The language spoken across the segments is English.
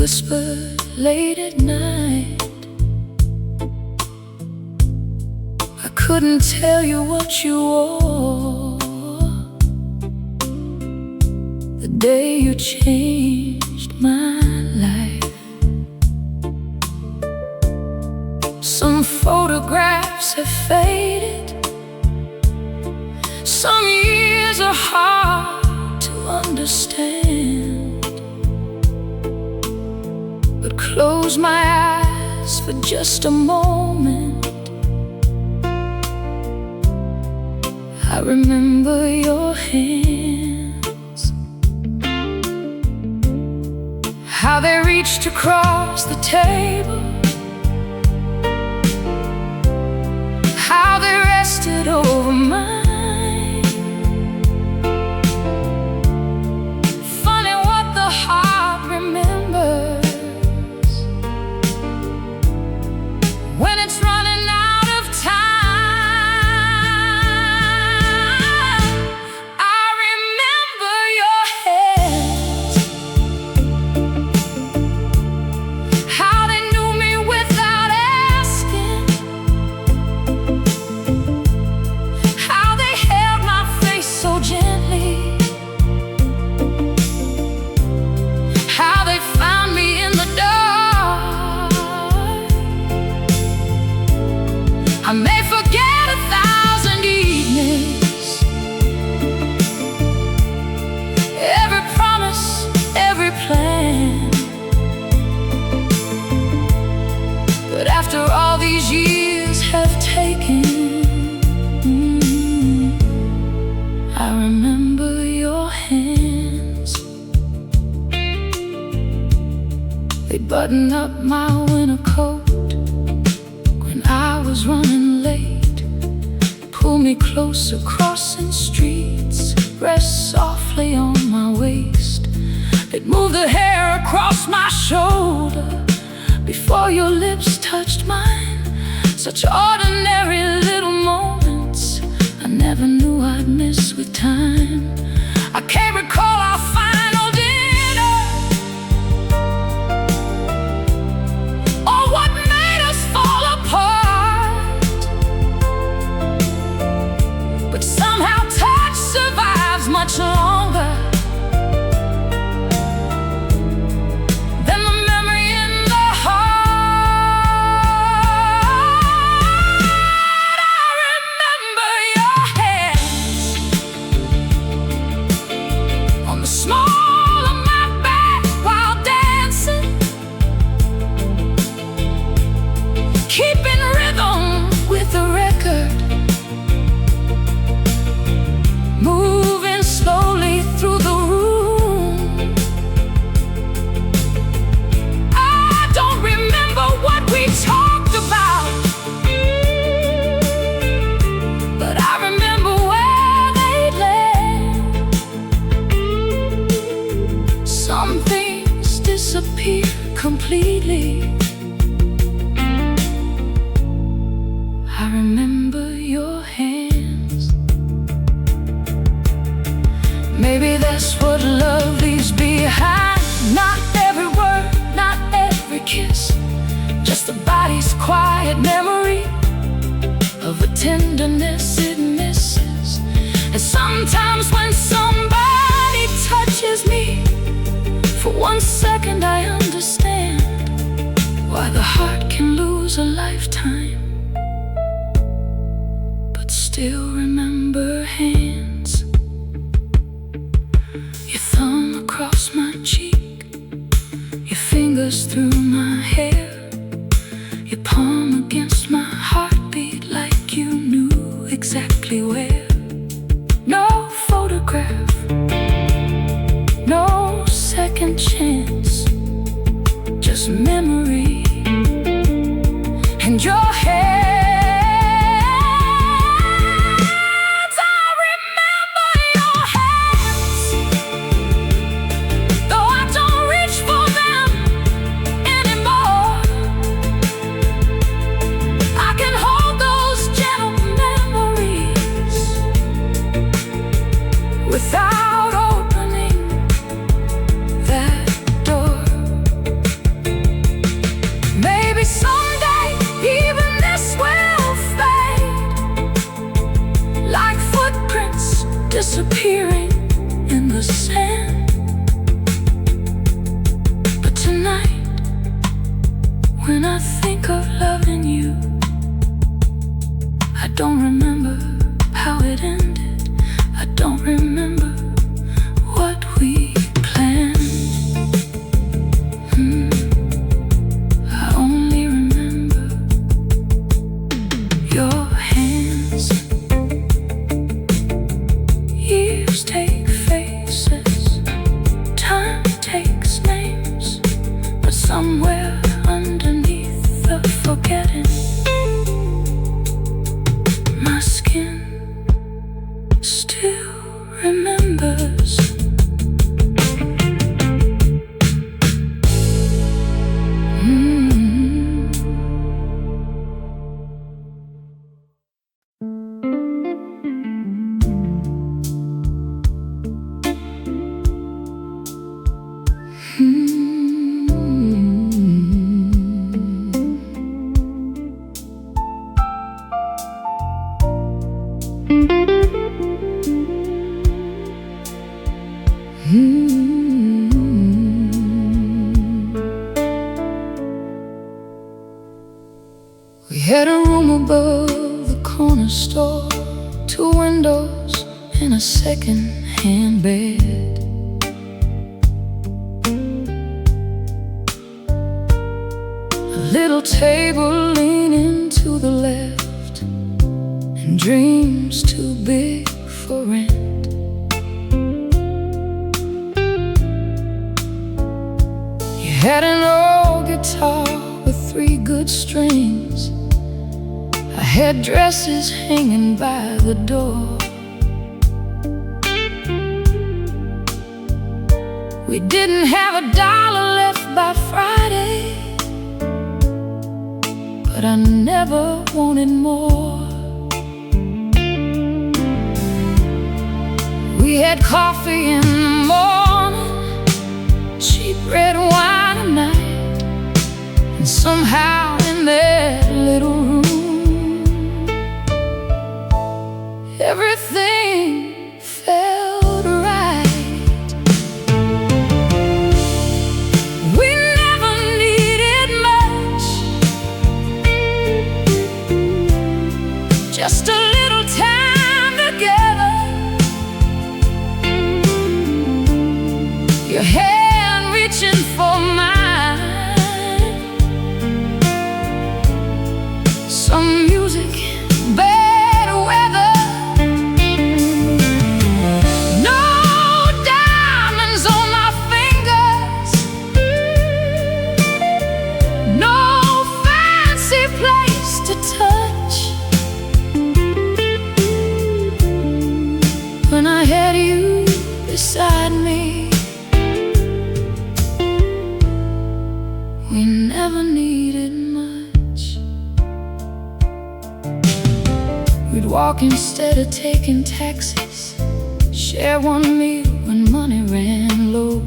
whispered late at night. I couldn't tell you what you wore the day you changed my life. Some photographs have faded. Some years are hard to understand, but close my eyes for just a moment. I remember your hands, how they reached across the table, how they rested over mine. Funny what the heart remembers when it's running out of time. I remember your hands, how they knew me without asking, how they held my face so gently, how they found me in the dark. I may forget 1,000 evenings, every promise, every plan, but after all these years have taken, I remember your hands. They button up my winter coat when I was running late, pull me closer crossing streets, rest softly on my waist. They'd move the hair across my shoulder before your lips touched mine. Such ordinary little moments I never knew I'd miss with time. I can't recall our final dinner or what made us fall apart, but somehow touch survives much longer than the memory in the heart. I remember your hands on the small of my back while dancing, keeping rhythm with the record, moving slowly through the room. I don't remember what we talked about, but I remember where they led. Some things disappear completely. I remember your hands. Maybe that's what love leaves behind. Not every word, not every kiss, just the body's quiet memory of a tenderness it misses. And sometimes when somebody touches me, for 1 second I understand why the heart can lose a lifetime, but still remember hands. Your thumb across my cheek, your fingers through my hair, your palm against my heartbeat like you knew exactly where. No photograph, no second chance, just memory and your hands. I remember your hands, though I don't reach for them anymore. I can hold those gentle memories without opening that door. somewhere underneath the forgetting. My skin still remembers. We had a room above the corner store, 2 windows and a second-hand bed. A little table leaning to the left, and dreams too big for rent. You had an old guitar with 3 good strings. I had dresses hanging by the door. We didn't have $1 left by Friday, but I never wanted more. We had coffee in the morning, cheap red wine at night, and somehow in that little room everything felt right. We never needed much, just a little time together. Your hand reaching for mine, some music, bad weather. When I had you beside me, we never needed much. We'd walk instead of taking taxis, share one meal when money ran low,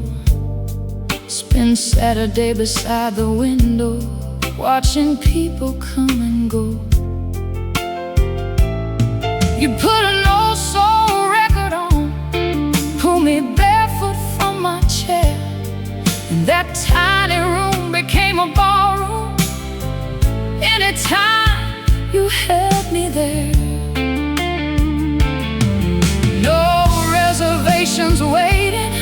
spend Saturday beside the window, watching people come and go. You put an old soul record on, pull me barefoot from my chair, and that tiny room became a ballroom. Anytime you held me there, no reservations waiting,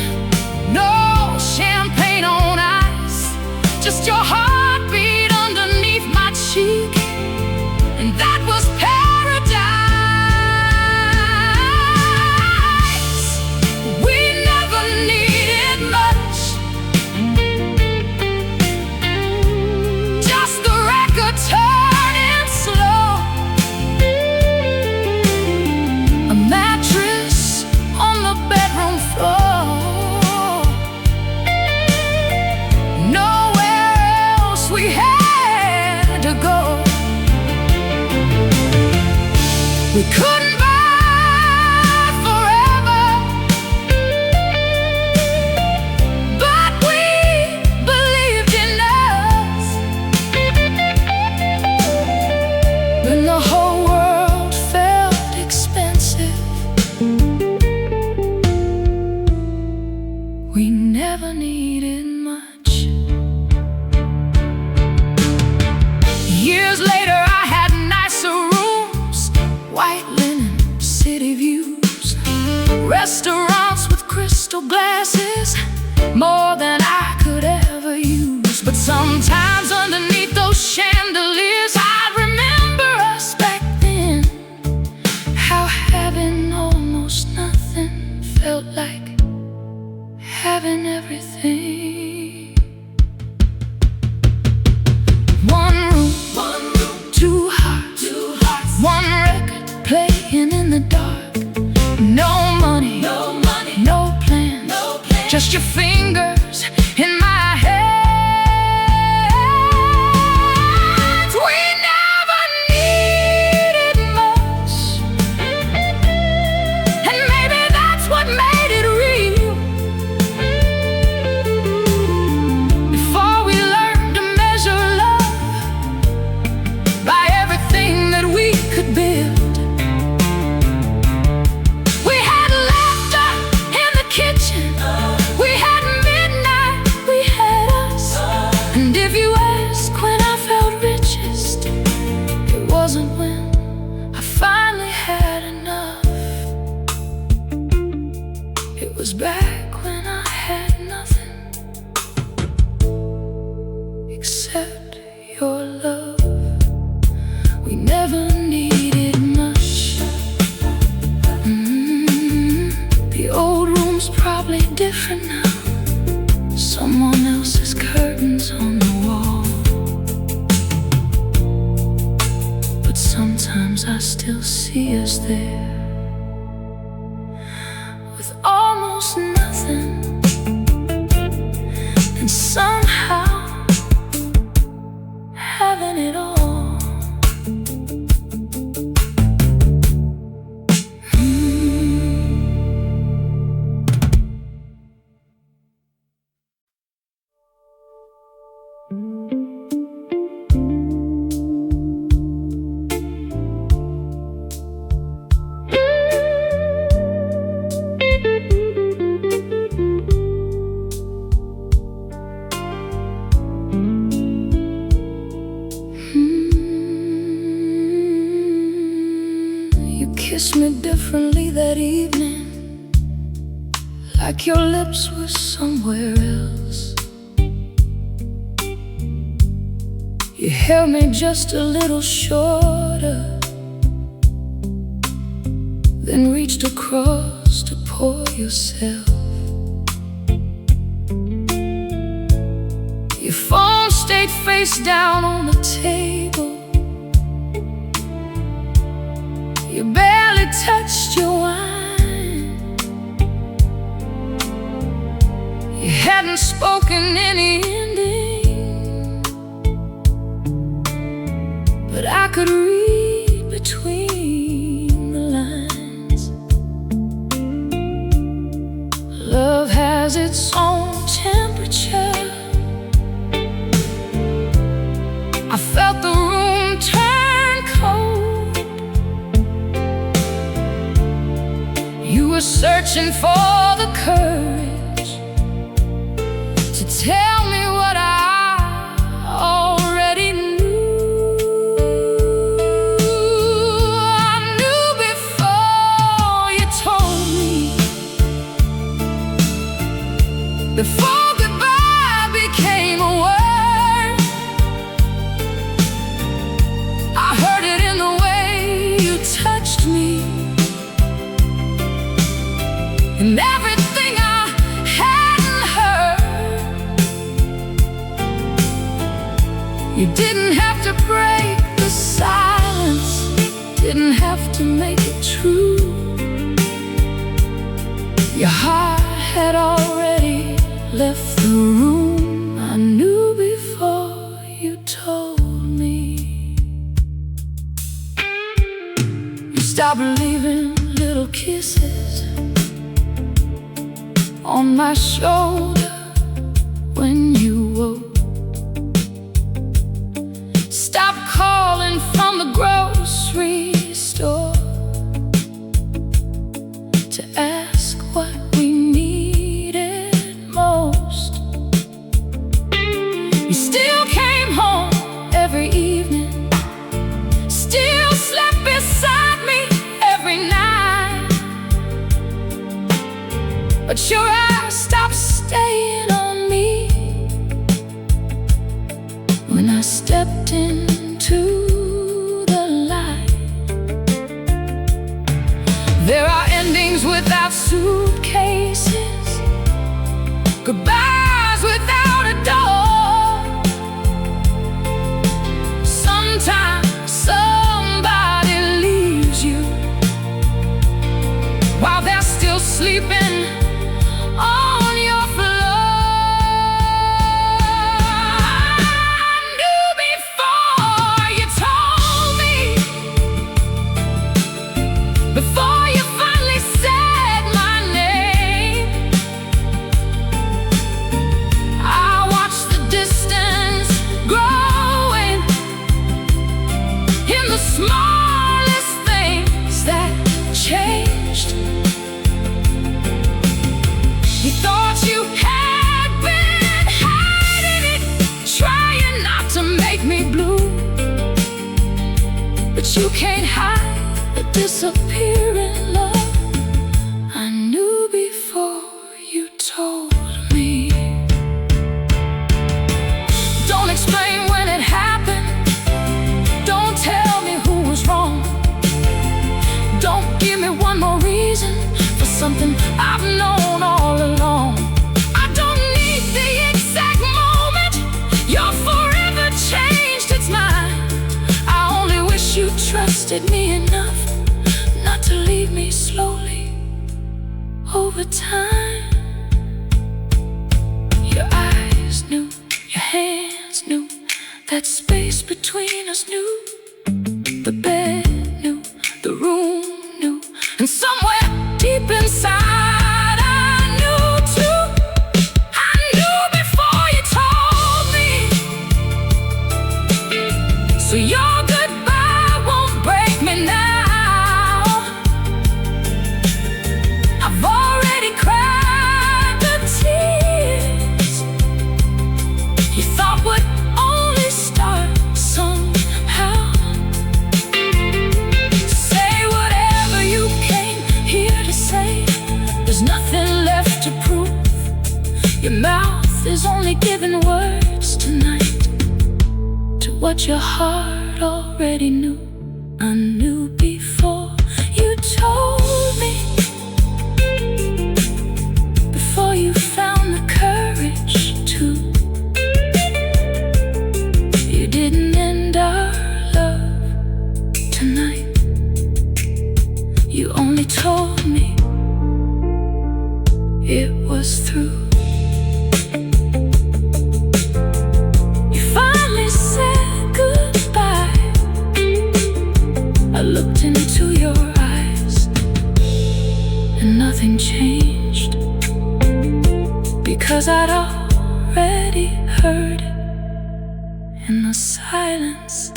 no champagne on ice, just your heartbeat underneath my cheek, and that was we couldn't buy forever, but we believed in us. When the whole world felt expensive, we never needed much. Years later I had nicer rooms, white linen, city views, restaurants with crystal glasses, more than I could ever use. But sometimes underneath those chandeliers I'd remember us back then, how having almost nothing felt like having everything. just your fingers in my hands. We never needed much, and maybe that's what made it real. Before we learned to measure love by everything that we could build, we had laughter in the kitchen, we had midnight, we had us. And if you ask when I felt richest, it wasn't when I finally had enough. It was back when I had nothing except your love. We never needed much. The old room's probably different now, someone else's curtains on the wall. But sometimes I still see us there, with almost nothing, and somehow having it all. You kissed me differently that evening, like your lips were somewhere else. You held me just a little shorter, then reached across to pour yourself. Your phone stayed face down on the table. You barely touched your wine. You hadn't spoken any ending, but I could read between the lines. Love has its own temperature. I felt the room turn cold. You were searching for the courage to tell me what I already knew. I knew before you told me, before goodbye became a word. I heard it in the way you touched me, and everything I hadn't heard. You didn't have to break the silence, didn't have to make it true. Your heart had already left the room. I knew before you told me. You stopped leaving little kisses on my shoulder when you woke. Stop calling from the grocery store to ask what we needed most. You still came home every evening, still slept beside me every night, but your eyes stopped staying on me when I stepped into the light. There are endings without suitcases, goodbyes without a door. Sometimes somebody leaves you while they're still sleeping on your floor. you can't hide a disappearing love. I knew before you told me. Don't explain when it happened. Don't tell me who was wrong. Don't give me one more reason for something I've known all along. I don't need the exact moment your forever changed its mind. I only wish you trusted me enough not to leave me slowly over time. Your eyes knew, your hands knew, that space between us knew. The bed knew, the room knew, and somewhere deep inside I knew too. I knew before you told me. So your goodbye won't break me now. I've already cried the tears you thought would only start somehow. Say whatever you came here to say. There's nothing left to prove. Your mouth is only giving words tonight to what your heart already knew. I knew before you told me. Before you found the courage to. You didn't end our love tonight. You only told me it was through. You finally said goodbye. I looked into your eyes and nothing changed, because I'd already heard it in the silence.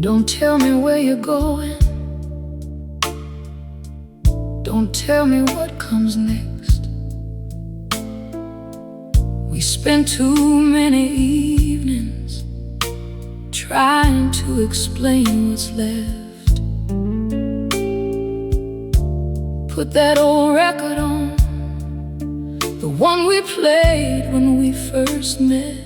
Don't tell me where you're going. Don't tell me what comes next. We spent too many evenings trying to explain what's left. Put that old record on, the one we played when we first met.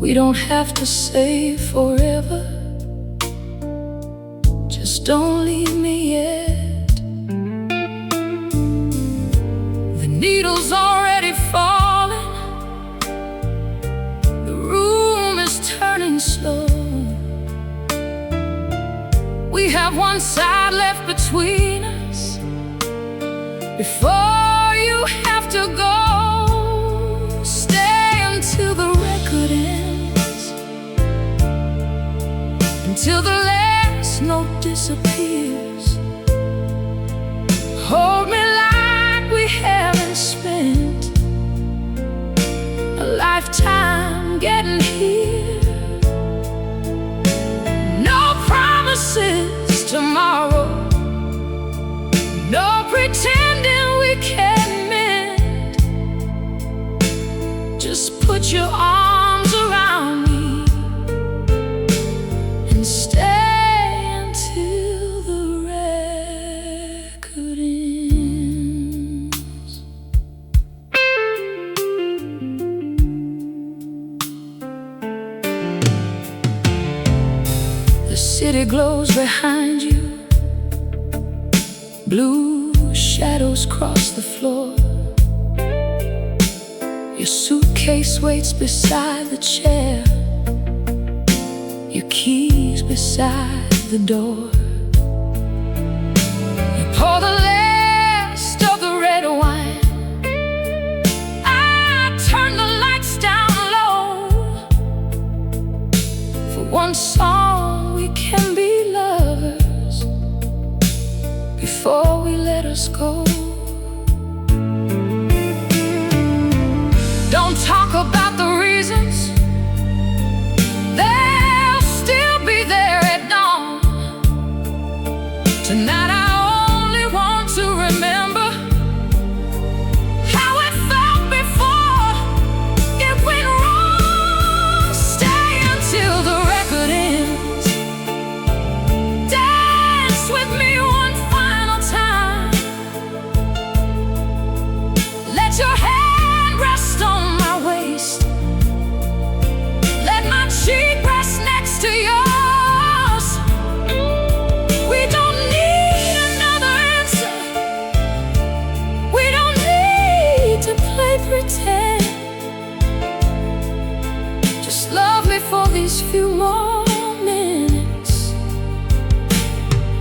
We don't have to say forever, just don't leave me yet. The needle's already falling, the room is turning slow. We have one side left between us before you have to go. Stay until the record ends, until the last note disappears. Hold me like we haven't spent a lifetime getting here. No promises tomorrow, no pretending we can mend. Just put your arms around me and stay until the record ends. The city glows behind you, blue shadows cross the floor. Your suitcase waits beside the chair, your keys beside the door. You pour the last of the red wine. I turn the lights down low. one song, we can be lovers before we let us go. Don't talk about the reasons, they'll still be there at dawn. Tonight I only want to remember how it felt before it went wrong. Stay until the record ends. Dance with me one final time. Let your hand rest on my waist. Let my cheek rest next to yours. We don't need another answer. We don't need to play pretend. Just love me for these few more minutes.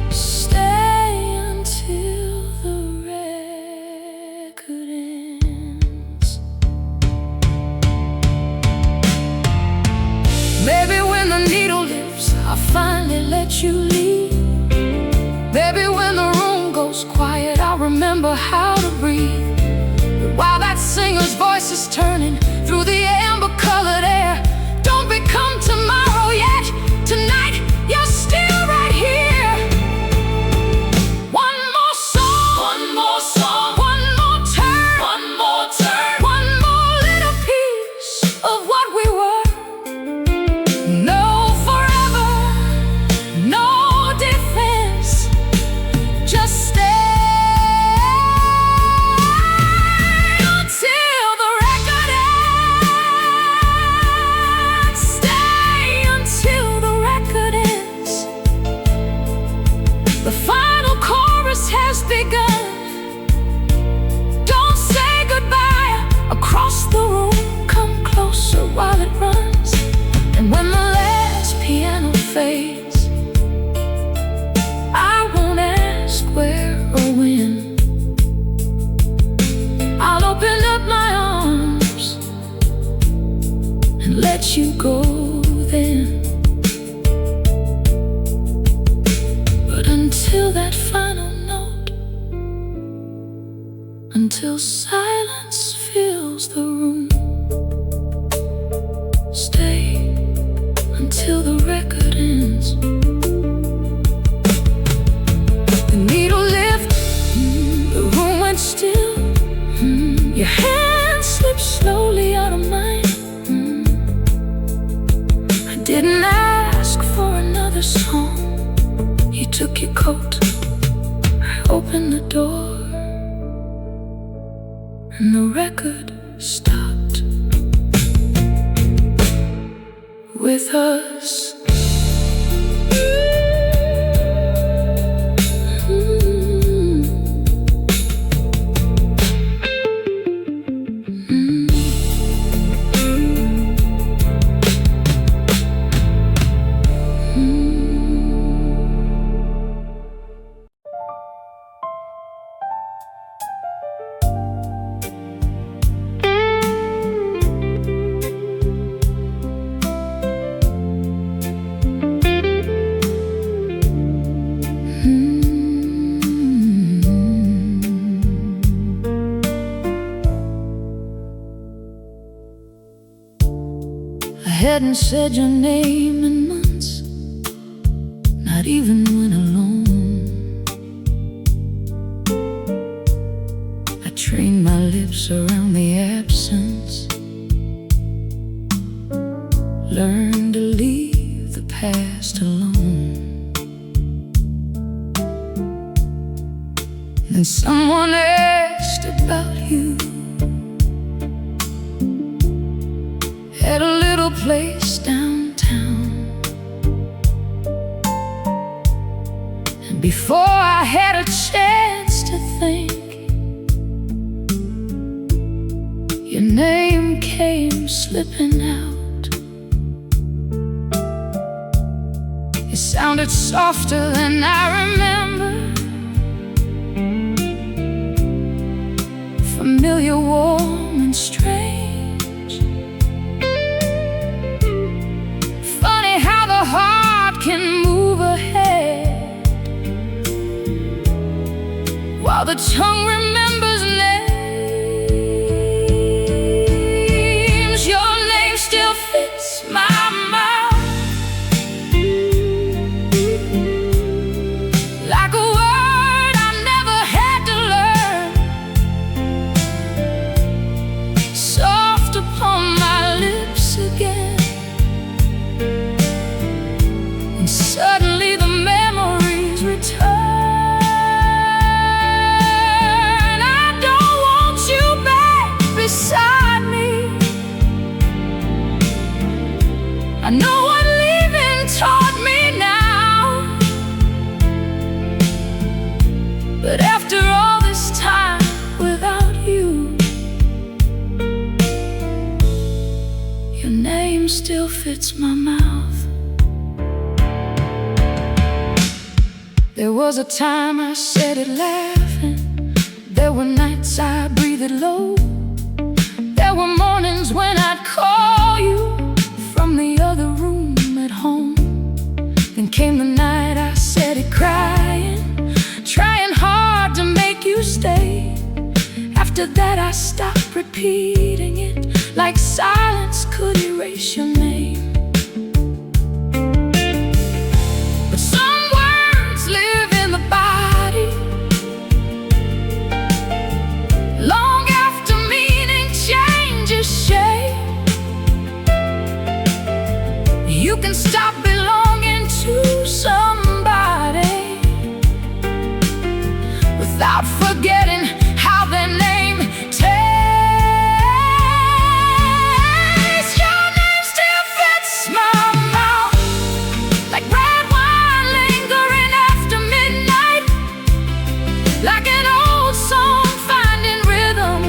Stay until the record ends. Maybe when the needle lifts, I'll finally let you leave. Maybe when the room goes quiet, I'll remember how to breathe. But while that singer's voice is turning through the amber-colored air, don't become tomorrow yet. Tonight, you're still right here. One more song, one more song, one more turn, one more turn, one more little piece of what we were. No forever, no defense, just stay until the record ends. Stay until the record ends. The final chorus has begun. Don't say goodbye across the room. Come closer while it runs. And when the last piano fades, I won't ask where or when. I'll open up my arms and let you go then. But until that final note, until silence fills the room, stay until the record ends. The needle lifted, the room went still. Your hand slipped slowly out of mine. I didn't ask for another song. You took your coat, I opened the door, and the record stopped with us. I hadn't said your name in months, not even when alone. I trained my lips around the absence, learned to leave the past alone. Then someone asked about you at a little place downtown, and before I had a chance to think, your name came slipping out. It sounded softer than I remember, familiar, warm and strange. Funny how the heart can move ahead, while the tongue remembers names. Your name still fits my mouth like a word I never had to learn, soft upon my lips again. And suddenly the memories return. I don't want you back beside me. I know what leaving taught me now, but after all this time without you, your name still fits my mouth. There was a time I said it laughing. There were nights I breathed it low. There were mornings when I'd call you from the other room at home. Then came the night I said it crying, trying hard to make you stay. After that I stopped repeating it, like silence could erase your name. But some words live in the body long after meaning changes shape. You can stop belonging to somebody without forgetting how their name tastes. Your name still fits my mouth like red wine lingering after midnight, like an old song finding rhythm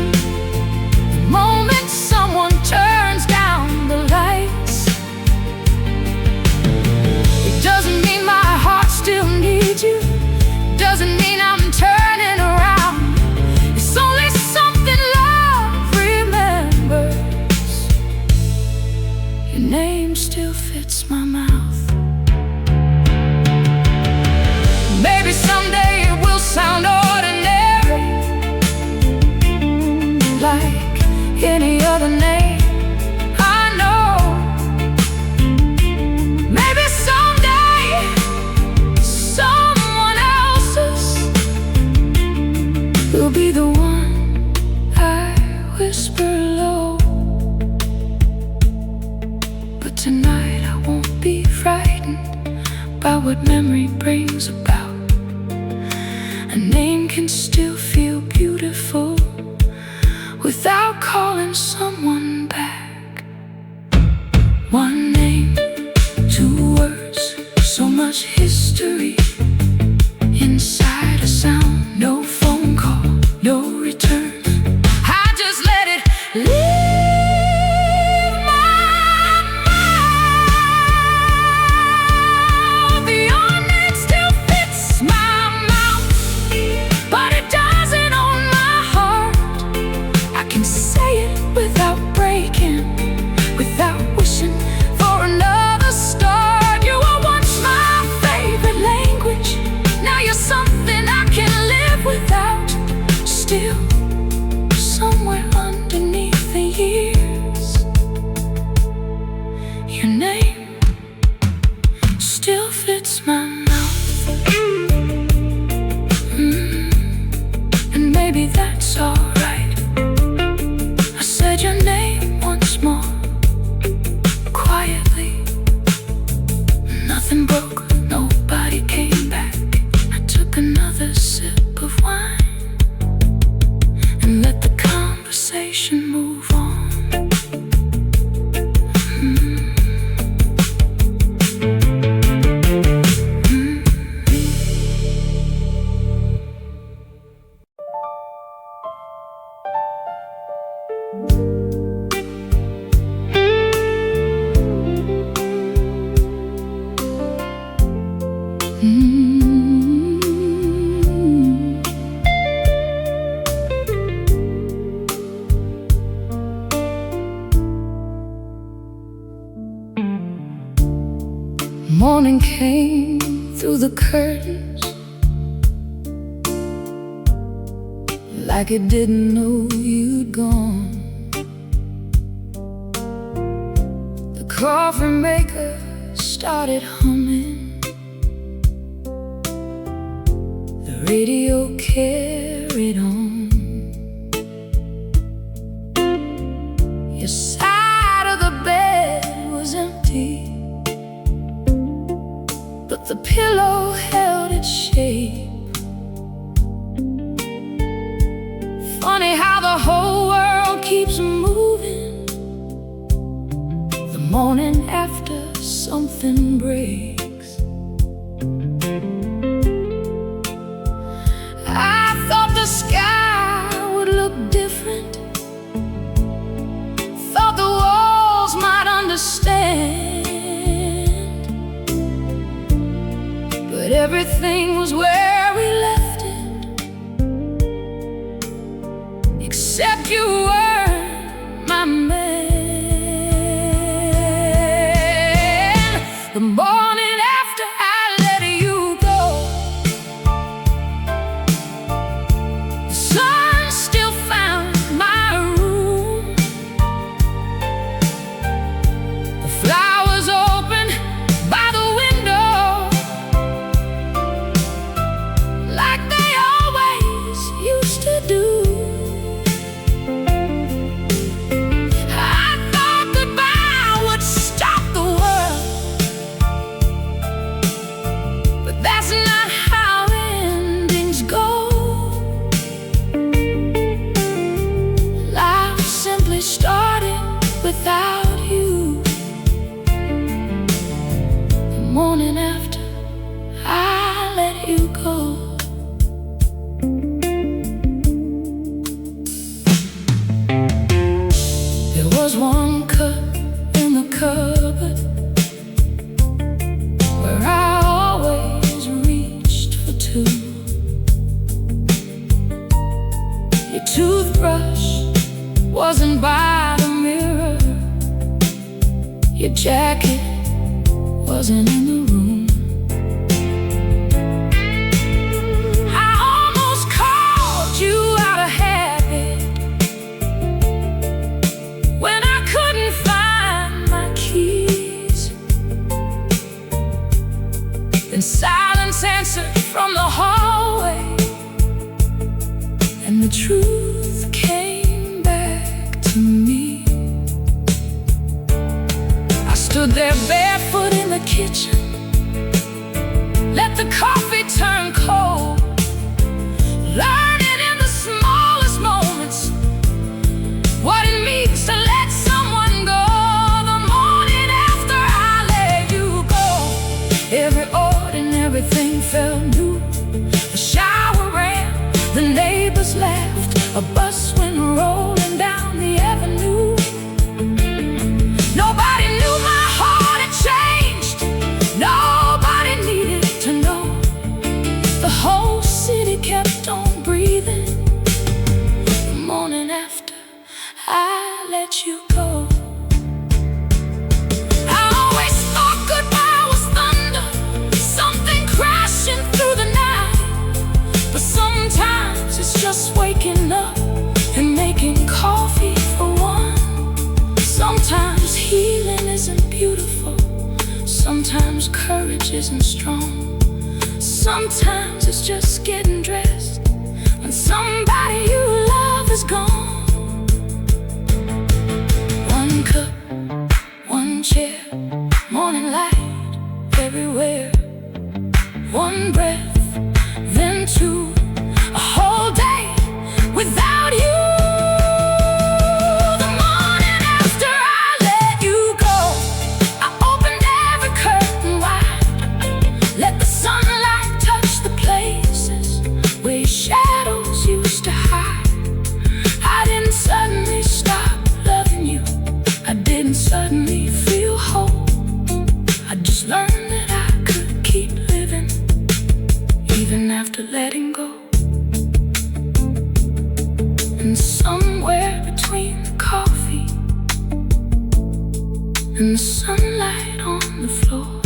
the moment someone turns down the lights. It doesn't mean my heart still needs you, doesn't mean I'm turning around. It's only something love remembers. Your name still fits my mouth. Maybe someday it will sound ordinary, like any other name I know. Maybe someday someone else's will be the one I whisper low. But tonight I won't be frightened by what memory brings about. A name can still feel beautiful without calling someone back. One name, two words, so much history inside a sound. No phone call, no return. I just let it leave my mouth. Your name still fits my mouth, but it doesn't own my heart. I can say it without breaking, without wishing for another start. You were once my favorite language. Now you're something I can live without. Still, somewhere underneath the years, your name still fits my mouth. And maybe that's alright. I said your name once more, quietly. Nothing broke, nobody came back. I took another sip of wine and let the conversation move on. morning came through the curtains like it didn't know you'd gone. The coffee maker started humming, the radio carried on. Your side of the bed was empty, but the pillow held its shape. Funny how the whole world keeps moving the morning after something breaks. I thought the sky would look different, thought the walls might understand, but everything was where we left it, except you weren't my man. The morning after I let you go, the sun still found my room. The flowers open by the window like they always used to do. Started without you. The morning after I let you go, there was one cup in the cupboard where I always reached for two. Your toothbrush wasn't by the mirror, your jacket wasn't in the room. I almost called you out of habit when I couldn't find my keys. Then silence answered from the hallway, and the truth came to me. I stood there barefoot in the kitchen, let the coffee turn cold, learning in the smallest moments what it means to let someone go. The morning after I let you go, every ordinary thing felt new. The shower ran, the neighbors laughed, a bus went rolling down the avenue. Nobody knew my heart had changed, nobody needed to know. The whole city kept on breathing the morning after I let you go. I always thought goodbye was thunder, something crashing through the night, but sometimes it's just waking up and making coffee for one. Sometimes healing isn't beautiful, sometimes courage isn't strong, sometimes it's just getting dressed when somebody you love is gone. One cup, one chair, morning light everywhere. One breath, then two, a whole day without you. The morning after I let you go, I opened every curtain wide, let the sunlight touch the places where shadows used to hide. I didn't suddenly stop loving you, I didn't suddenly feel whole. I just learned that I could keep living even after letting go. And somewhere between the coffee and the sunlight on the floor,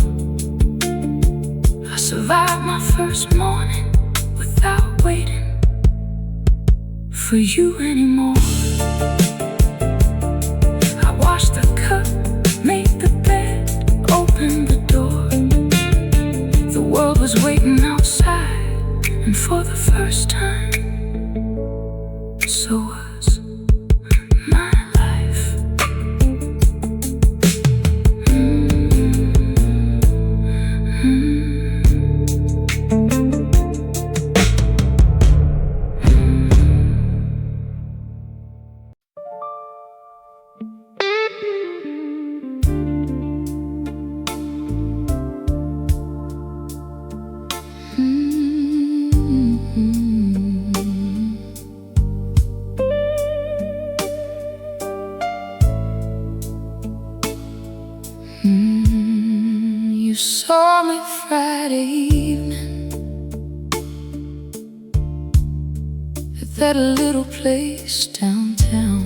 my first morning without waiting for you anymore. I washed the cup, made the bed, opened the door. The world was waiting outside, and for the first time, so was my life. You saw me Friday evening at that little place downtown.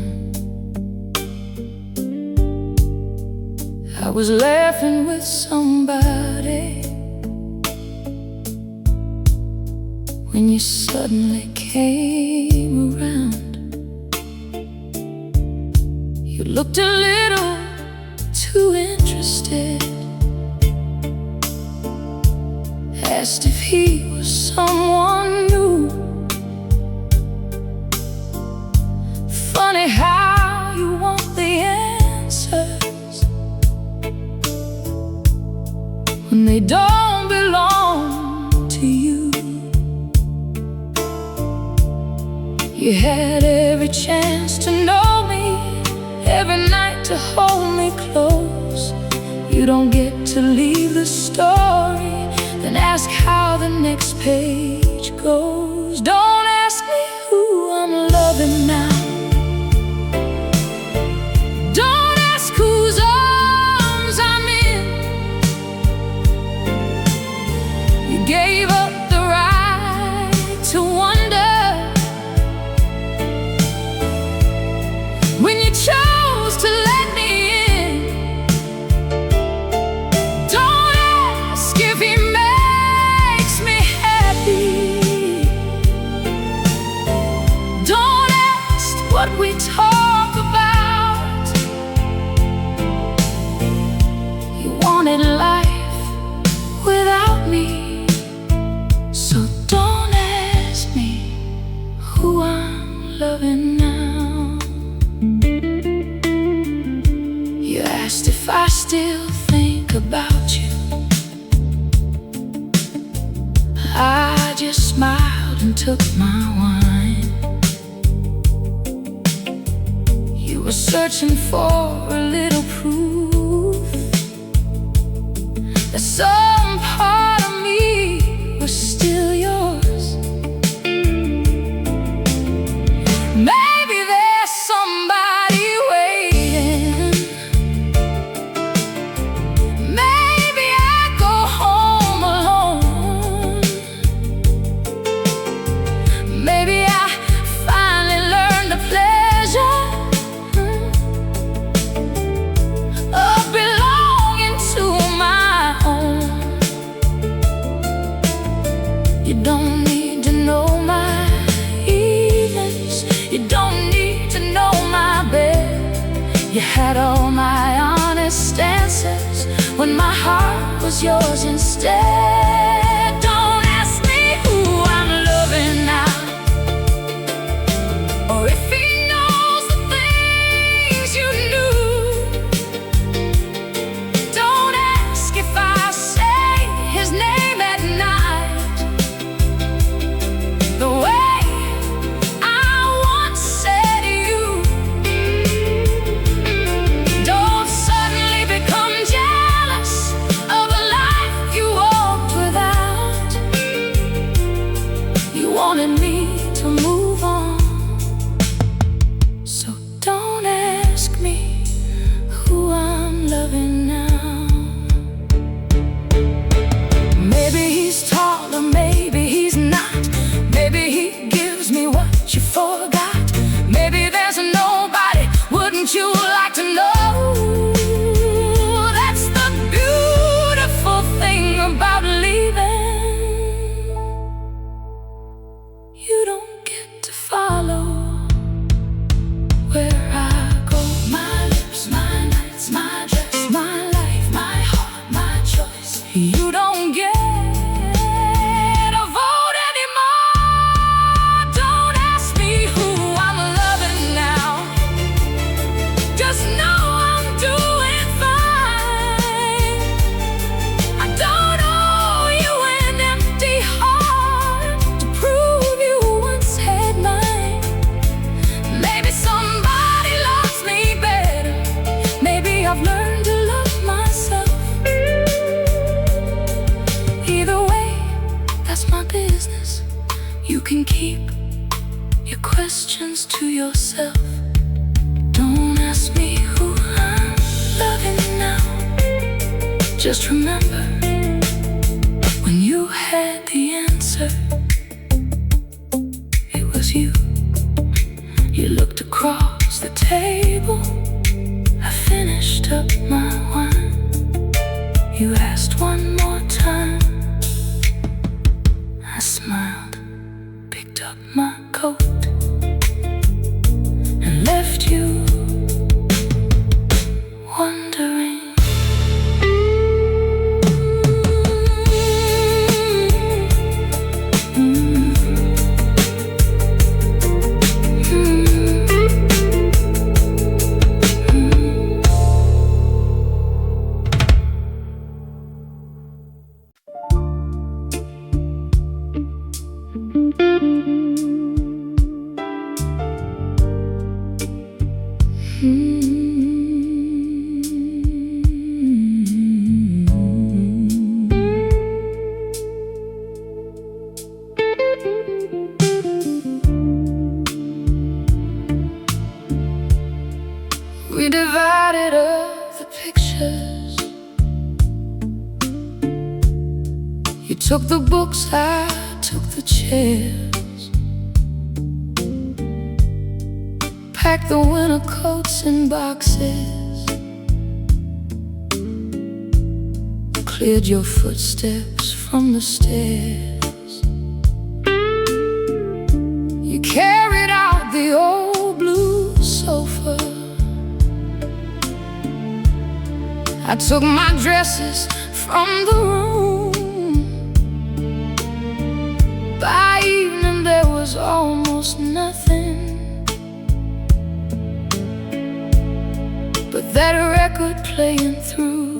I was laughing with somebody when you suddenly came around. You looked a little too interested, asked if he was someone new. Funny how you want the answers when they don't belong to you. You had every chance to know me, every night to hold me close. You don't get to leave the story, then ask how the next page goes. Don't ask me who I'm loving now. Don't ask whose arms I'm in. You gave up the right to wonder when you chose to let me in. Don't ask if he makes me happy. Don't ask what we talk about. You wanted life without me, so don't ask me who I'm loving now. You asked if I still think about you. I just smiled and took my wine. You were searching for a little proof that some part of me was still yours. Maybe there's somebody waiting. Maybe I go home alone. Maybe I finally learned the pleasure of belonging to my own. You don't need to know my evenings. You don't need to know my bed. You had all my honest answers when my heart was yours instead. Don't ask me who I'm loving now, or if he knows the things you knew. Don't ask if I say his name at night the way I once said you. Don't suddenly become jealous of a life you walked without. I've learned to love myself. Either way, that's my business. You can keep your questions to yourself. Don't ask me who I'm loving now. Just remember, when you had the answer, it was you. You looked across the table. I finished up my wine. You asked one more time. I smiled, picked up my coat, and left you wondering. We divided up the pictures. You took the books, I took the chairs. Packed the winter coats in boxes. Cleared your footsteps from the stairs. You carried out the old blue sofa. I took my dresses from the room. By evening there was almost nothing but that record playing through.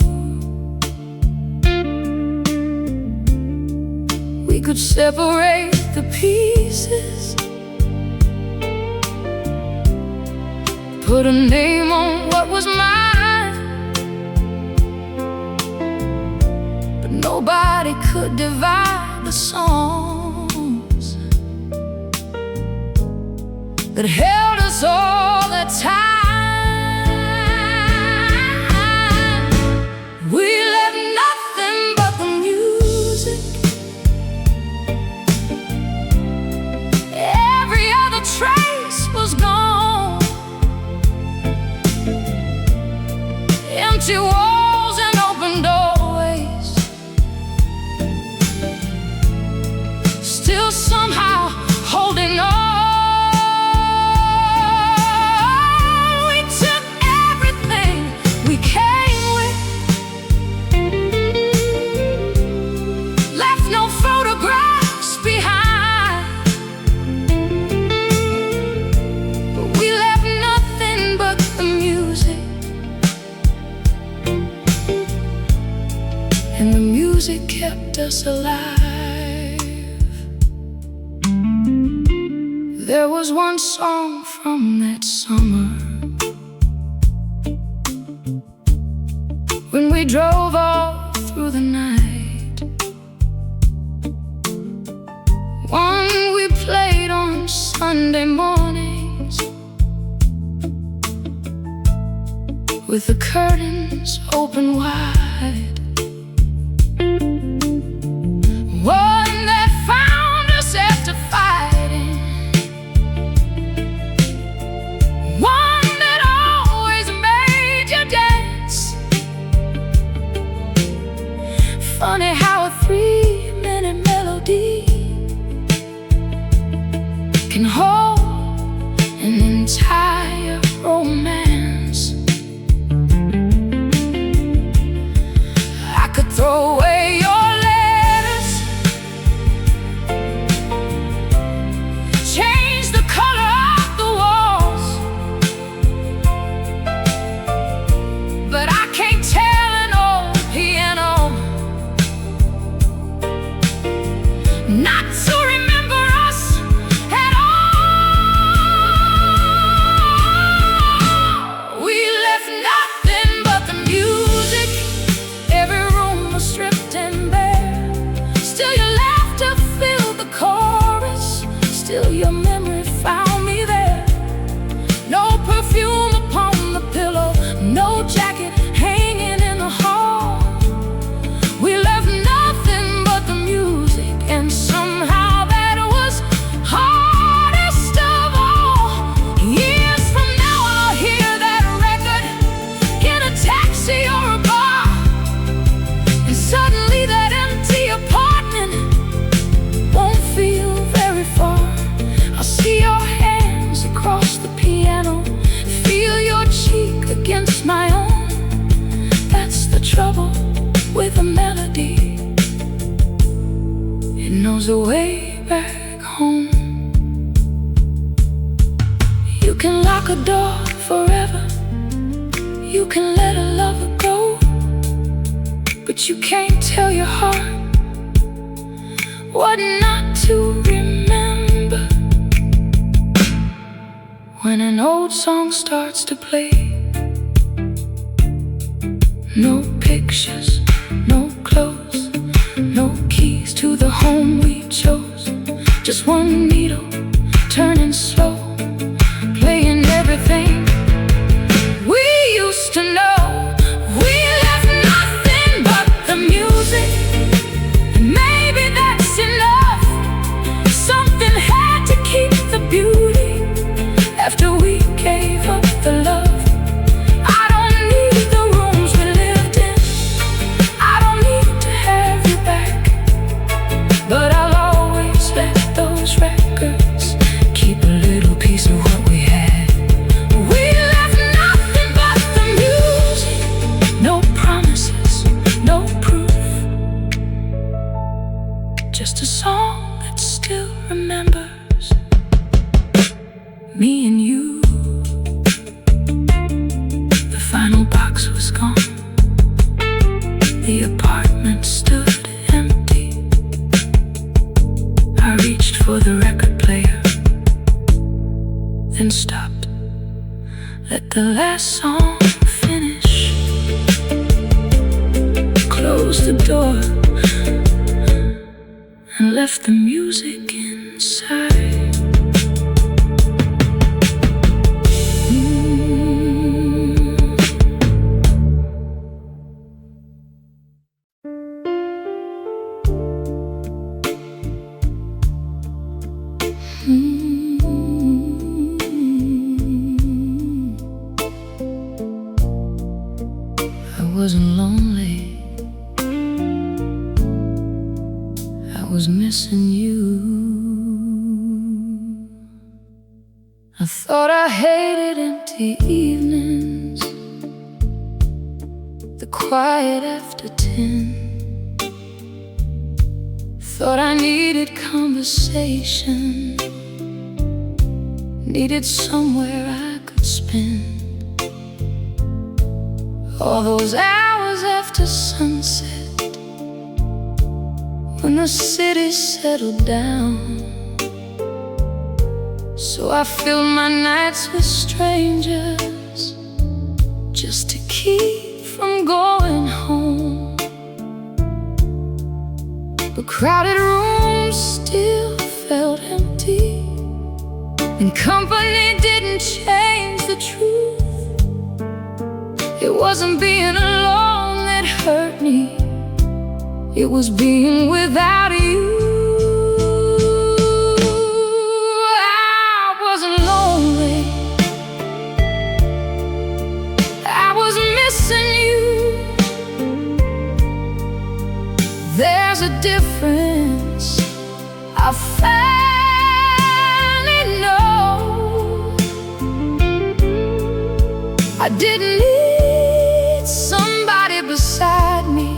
We could separate the pieces, put a name on what was mine. Nobody could divide the songs that held us all the time. We left nothing but the music. Every other trace was gone. Empty walls and open doorways, still somehow holding on. We took everything we came with, left no photographs behind. But we left nothing but the music, and the music kept us alive. There was one song from that summer when we drove all through the night. One we played on Sunday mornings with the curtains open wide. One that found us after fighting. One that always made you dance. Funny how a 3-minute melody can hold an entire romance. I could throw away your letters, change the color of the walls, but I can't tell an old piano not to remember us at all. with a melody. It knows the way back home. You can lock a door forever, you can let a lover go, but you can't tell your heart what not to remember. When an old song starts to play, no pictures, no clothes, no keys to the home we chose. Just one needle turning slow, playing everything we used to know. We left nothing but the music, and maybe that's enough. Something had to keep the beauty after we gave up the love. I don't need the rooms we lived in, I don't need to have you back, but I'll always let those records keep a little piece of what we had. We left nothing but the music, no promises, no proof, just a song that still remembers me and you. The final box was gone, the apartment stood empty. I reached for the record player, then stopped, let the last song finish, closed the door, and left the music inside. I wasn't lonely, I was missing you. I thought I hated empty evenings, the quiet after 10. Thought I needed conversation, needed somewhere I could spend all those hours after sunset, when the city settled down. So I filled my nights with strangers, just to keep from going home. But crowded rooms still felt empty, and company didn't change the truth. It wasn't being alone that hurt me, it was being without you. I wasn't lonely, I was missing you. There's a difference, I finally know. I didn't need somebody beside me,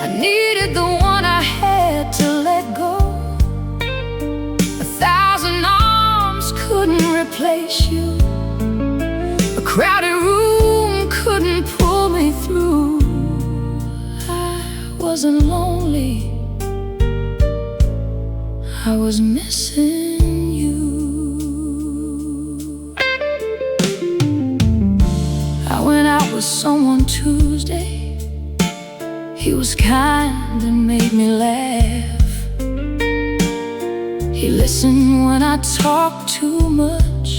I needed the one I had to let go. 1,000 arms couldn't replace you, a crowded room couldn't pull me through. I wasn't lonely, I was missing you. I went out with someone Tuesday, he was kind and made me laugh. He listened when I talked too much,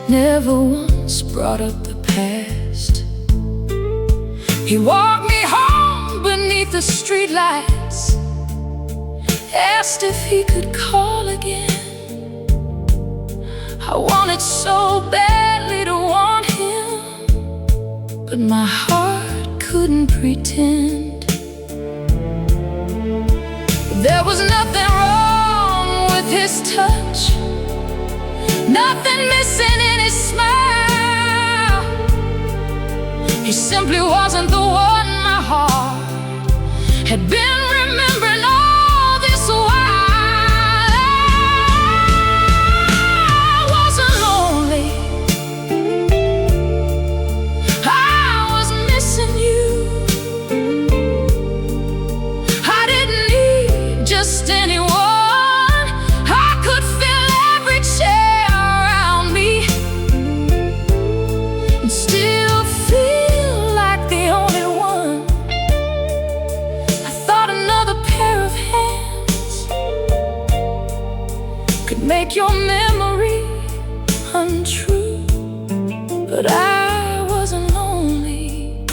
never once brought up the past. He walked me home beneath the streetlights, asked if he could call again. I wanted so badly to want him, but my heart couldn't pretend. There was nothing wrong with his touch, nothing missing in his smile. He simply wasn't the one my heart had been remembering all this while. I wasn't lonely, I was missing you. I didn't need just anyone. I could fill every chair around me and still feel like the only one. I thought another pair of hands could make your memory untrue, but I wasn't lonely,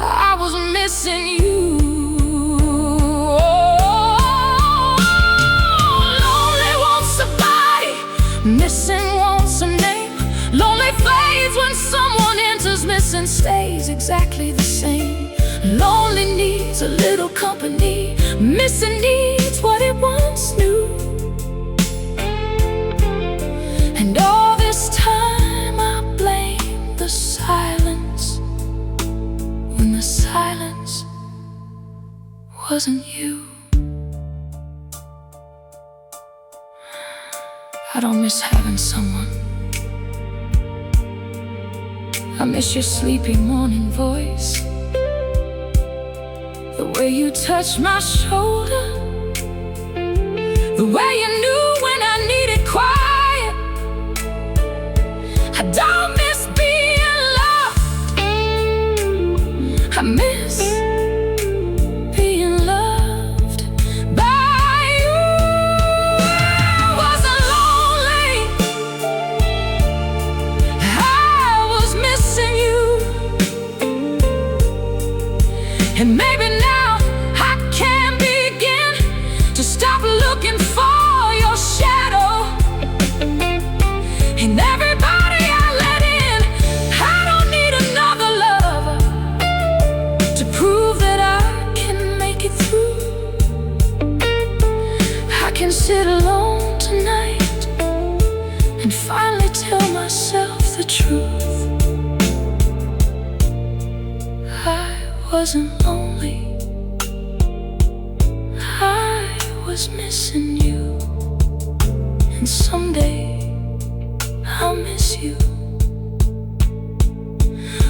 I was missing you. Lonely wants a body, missing wants a name. Lonely fades when someone enters, missing stays exactly the same. Lonely needs a little company, missing needs what it once knew. And all this time I blame the silence, when the silence wasn't you. I don't miss having someone. I miss your sleepy morning voice, the way you touched my shoulder, the way you knew when I needed quiet. I don't miss being loved, I miss being loved by you. I wasn't lonely, I was missing you. And maybe now I can begin to stop looking for your shadow and everybody I let in. I don't need another lover to prove that I can make it through. I can sit alone tonight and finally tell myself the truth. I wasn't lonely, I was missing you. And someday I'll miss you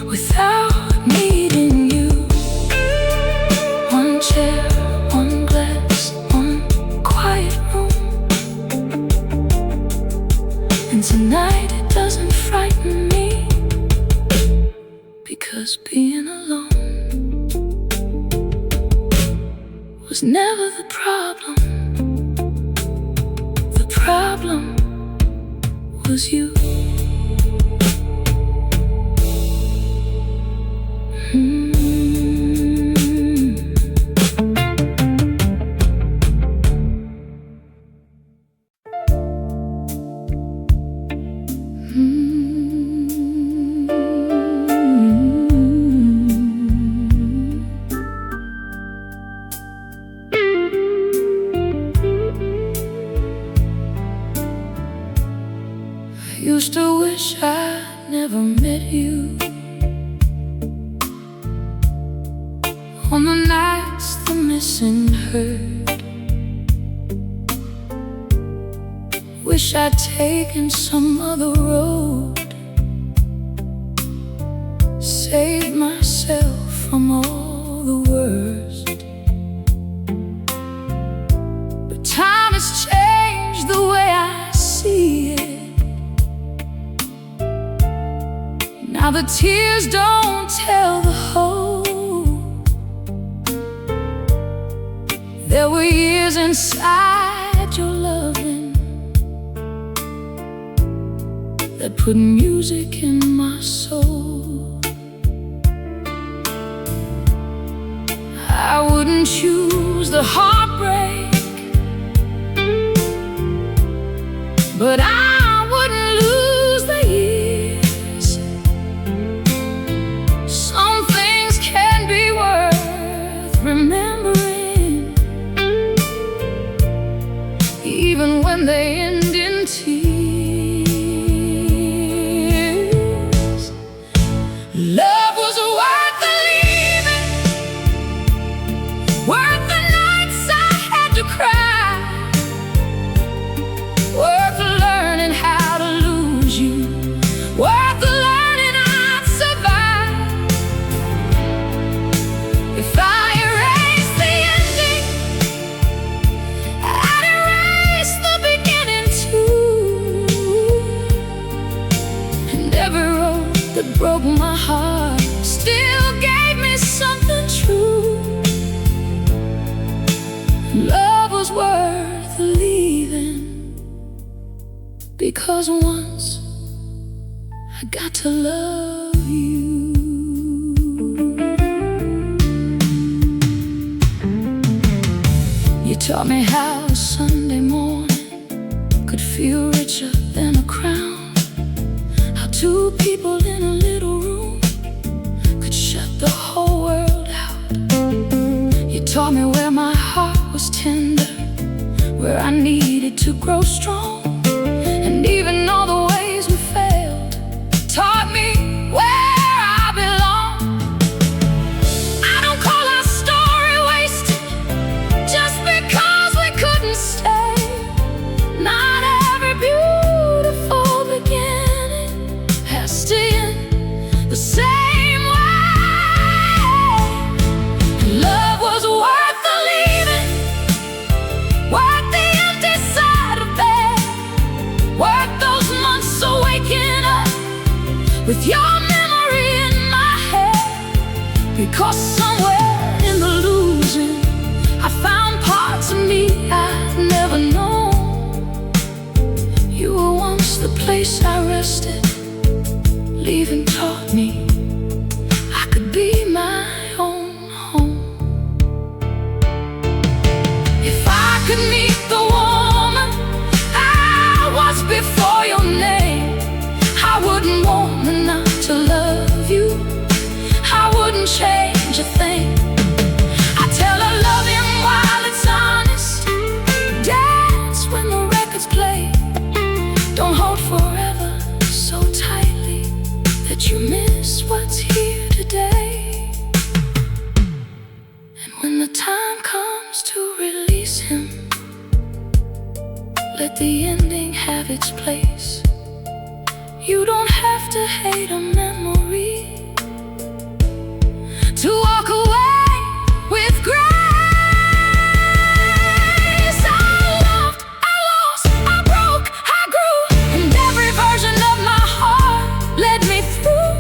without needing you. One chair, one glass, one quiet room. And tonight it doesn't frighten me, because being alone was never the problem. The problem was you. Used to wish I never met you. On the nights the missing hurt, wish I'd taken some other road, saved myself from all the worst. But time has changed the way I see it. Now the tears don't tell the whole. There were years inside your loving that put music in my soul. I wouldn't choose the heartbreak, but I wouldn't lose the years. Some things can be worth remembering, even when they end in tears. Love was worth believing, broke my heart, still gave me something true. Love was worth leaving, because once I got to love you. You taught me how a Sunday morning could feel richer than a crown, how two people in a little room could shut the whole world out. You taught me where my heart was tender, where I needed to grow strong, and even all the ways we failed taught me where I belong. I don't call our story wasted just because we couldn't stay. Not every beautiful beginning has to end the same way. Love was worth the leaving, worth the empty side of bed, worth those months of waking up with your memory in my head. Because somewhere in the losing, I found parts of me I'd never known. You were once the place I rested. Leaving taught me I could be my own home. If I could meet the woman I was before your name, I wouldn't want enough to love you. I wouldn't change a thing. I tell her love him while it's honest, dance when the records play. Don't hold forever so tightly that you miss what's here today. And when the time comes to release him, let the ending have its place. You don't have to hate a memory to walk away with grace. I loved, I lost, I broke, I grew, and every version of my heart led me through.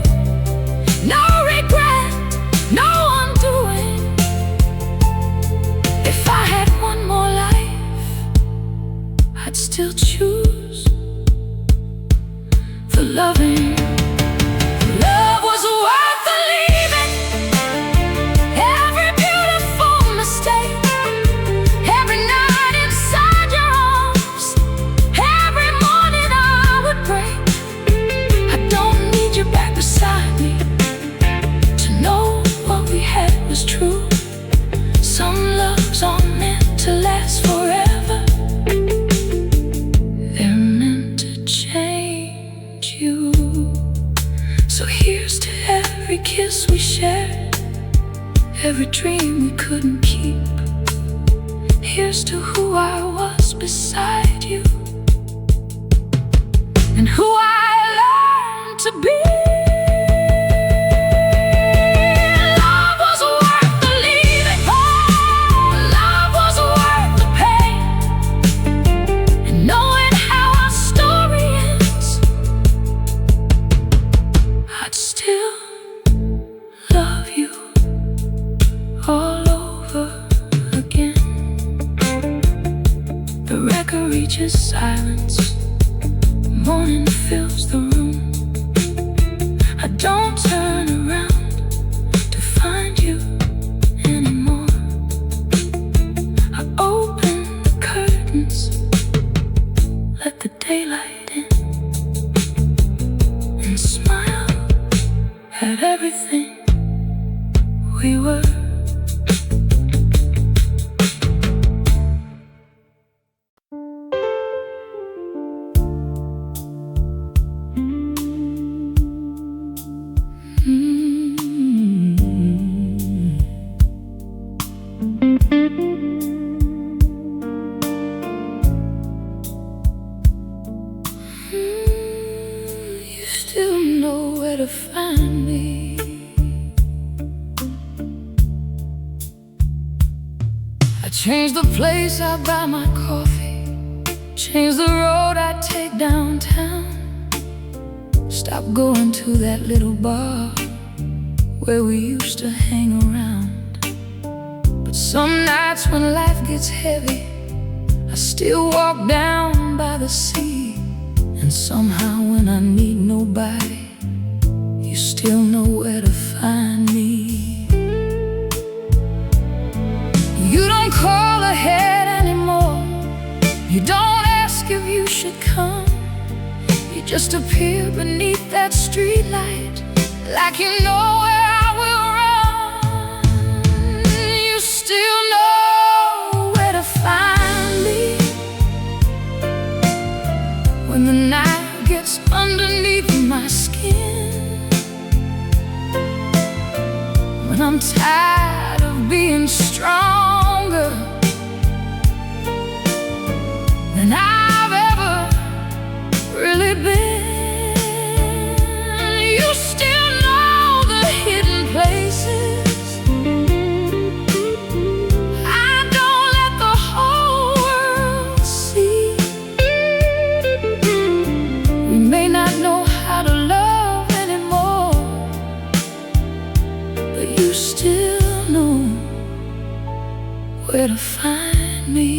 No regret, no undoing. If I had one more life, I'd still choose the loving. Love was worth the leaving, every beautiful mistake, every night inside your arms, every morning I would break. I don't need you back beside me to know what we had was true. Some loves aren't meant to last forever, they're meant to change you. So here's to every kiss we shared, every dream we couldn't keep. Here's to who I was beside you, and who I learned to be. Love was worth the leaving, love was worth the pain, and knowing how our story ends, I'd still love you all over again. The record reaches silence, morning fills the room. I don't turn around to find you anymore. I open the curtains, let the daylight in, and smile at everything we were. You still know where to find me. I changed the place I buy my coffee, changed the road I take downtown. stop going to that little bar where we used to hang around. But some nights when life gets heavy, I still walk down by the sea. And somehow when I need nobody, you still know where to find me. You don't call ahead anymore. You don't ask if you should come. You just appear beneath that streetlight, like you know where I will run. You still know where to find me when the night gets underneath my skin, when I'm tired of being stronger than I've ever really been. You still know the hidden places I don't let the whole world see. We may not know how to love anymore, but you still know where to find me.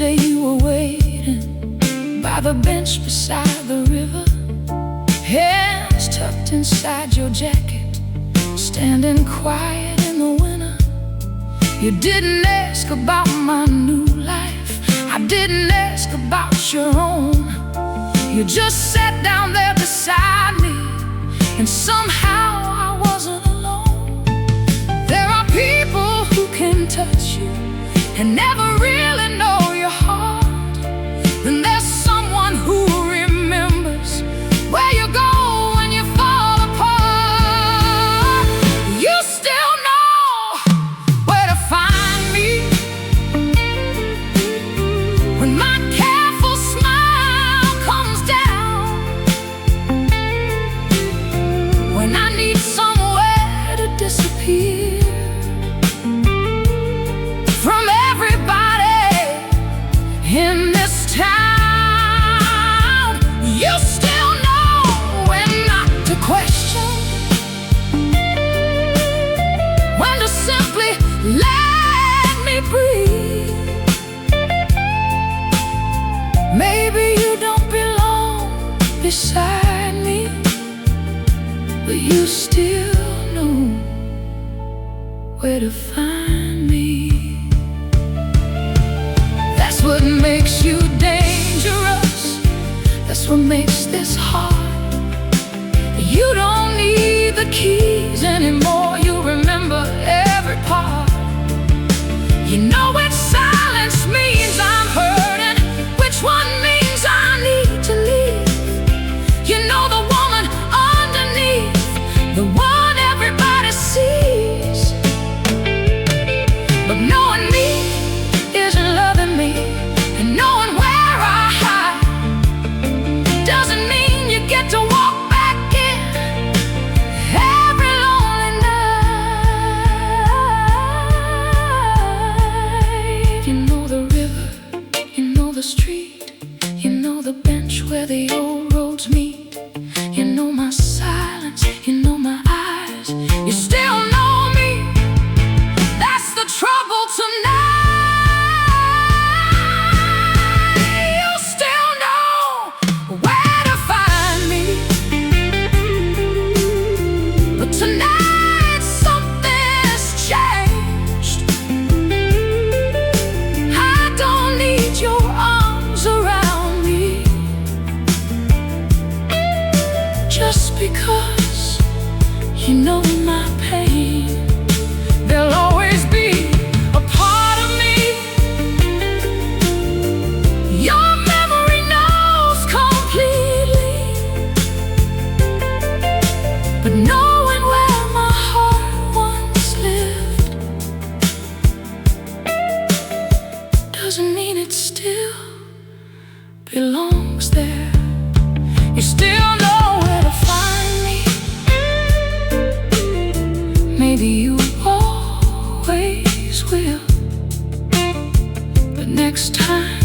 You were waiting by the bench beside the river, hands tucked inside your jacket, standing quiet in the winter. You didn't ask about my new life, I didn't ask about your own. You just sat down there beside me, and somehow I wasn't alone. There are people who can touch you and never really know your heart. Then there's someone who remembers where you go when you fall apart. You still know where to find me when my careful smile comes down, when I need somewhere to disappear from everybody in this town. You still know when not to question, when to simply let me breathe. Maybe you don't belong beside me, but you still know where to find me. That's what makes you dangerous. That's what makes this hard. You don't need the keys anymore. You remember every part. You know which silence means I'm hurting, which one means I need to leave. You know the woman underneath, the one everybody sees. But knowing me isn't loving me, and knowing where I hide doesn't mean you get to walk back in every lonely night. You know the river, you know the street, you know the bench where the old roads meet. You know my silence, you know my eyes, you still know me. That's the trouble tonight. Tonight something's changed. I don't need your arms around me, just because you know my pain. There'll always be a part of me your memory knows completely, but no doesn't mean it still belongs there. You still know where to find me. Maybe you always will, but next time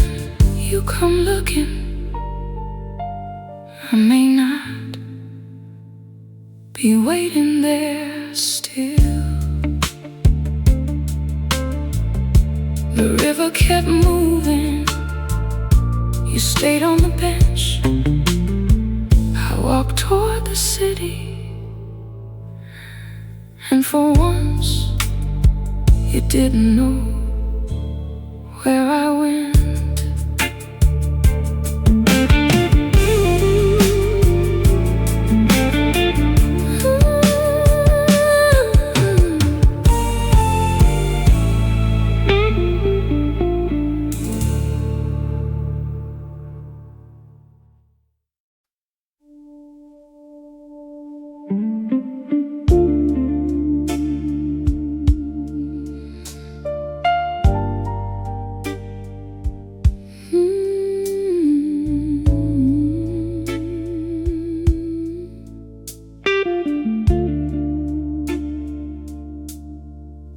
you come looking, I may not be waiting there still. The river kept moving, you stayed on the bench. I walked toward the city, and for once you didn't know where I went.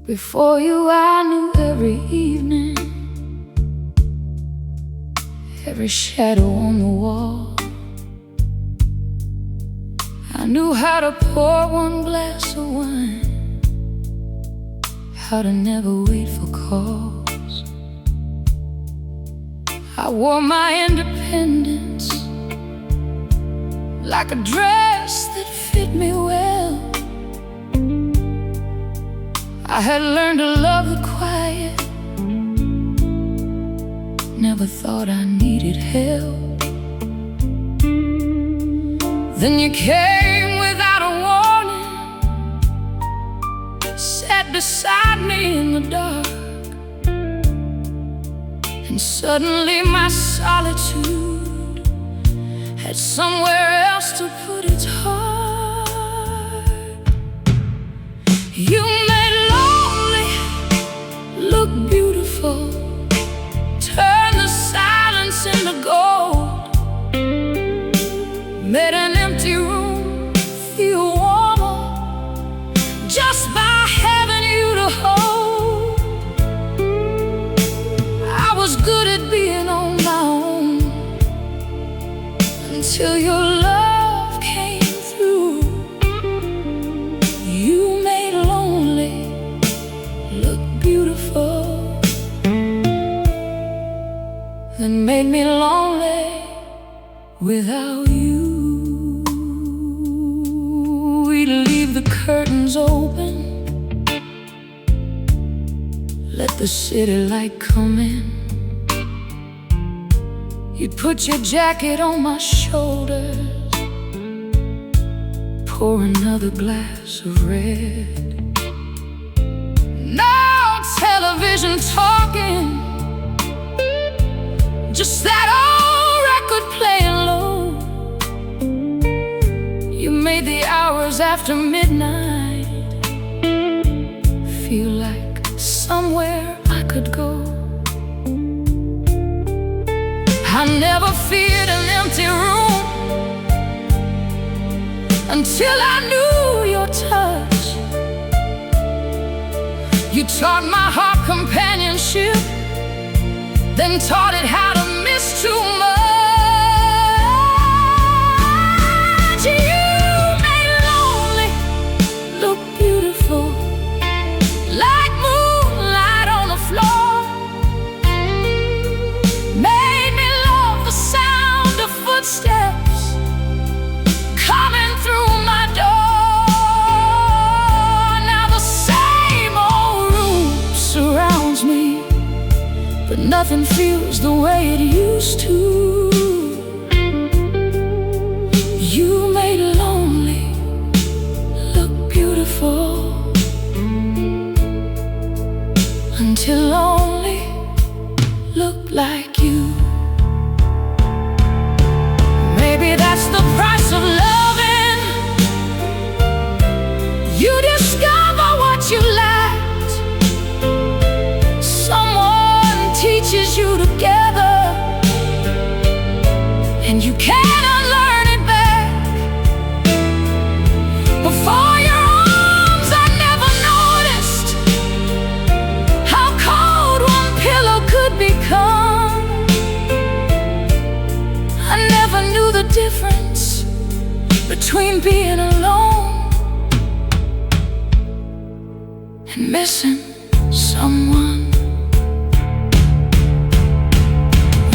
Before you, I knew every evening, every shadow on the wall. I knew how to pour one glass of wine, how to never wait for calls. I wore my independence like a dress that fit me well. I had learned to love the quiet, never thought I needed help. Then you came without a warning, sat beside me in the dark, and suddenly my solitude had somewhere else to put its heart. You made lonely look beautiful, turn the silence into gold, made an empty room feel warmer just by having you to hold. I was good at being on my own until your love came through. You made lonely look beautiful, then made me lonely without you. We'd leave the curtains open, let the city light come in. You'd put your jacket on my shoulders, pour another glass of red. No television talking, just that old record playing low. You made the hours after midnight feel like somewhere I could go. I never feared an empty room until I knew your touch. You taught my heart companionship, then taught it how to miss too much. You made lonely look beautiful, like moonlight on the floor. Made me love the sound of footsteps coming through my door. Now the same old room surrounds me, but nothing feels the way it used to. You made lonely look beautiful until lonely looked like you. Maybe that's the price of loving. You discover what you lacked. Someone teaches you together, and you can't unlearn it back. difference between being alone and missing someone.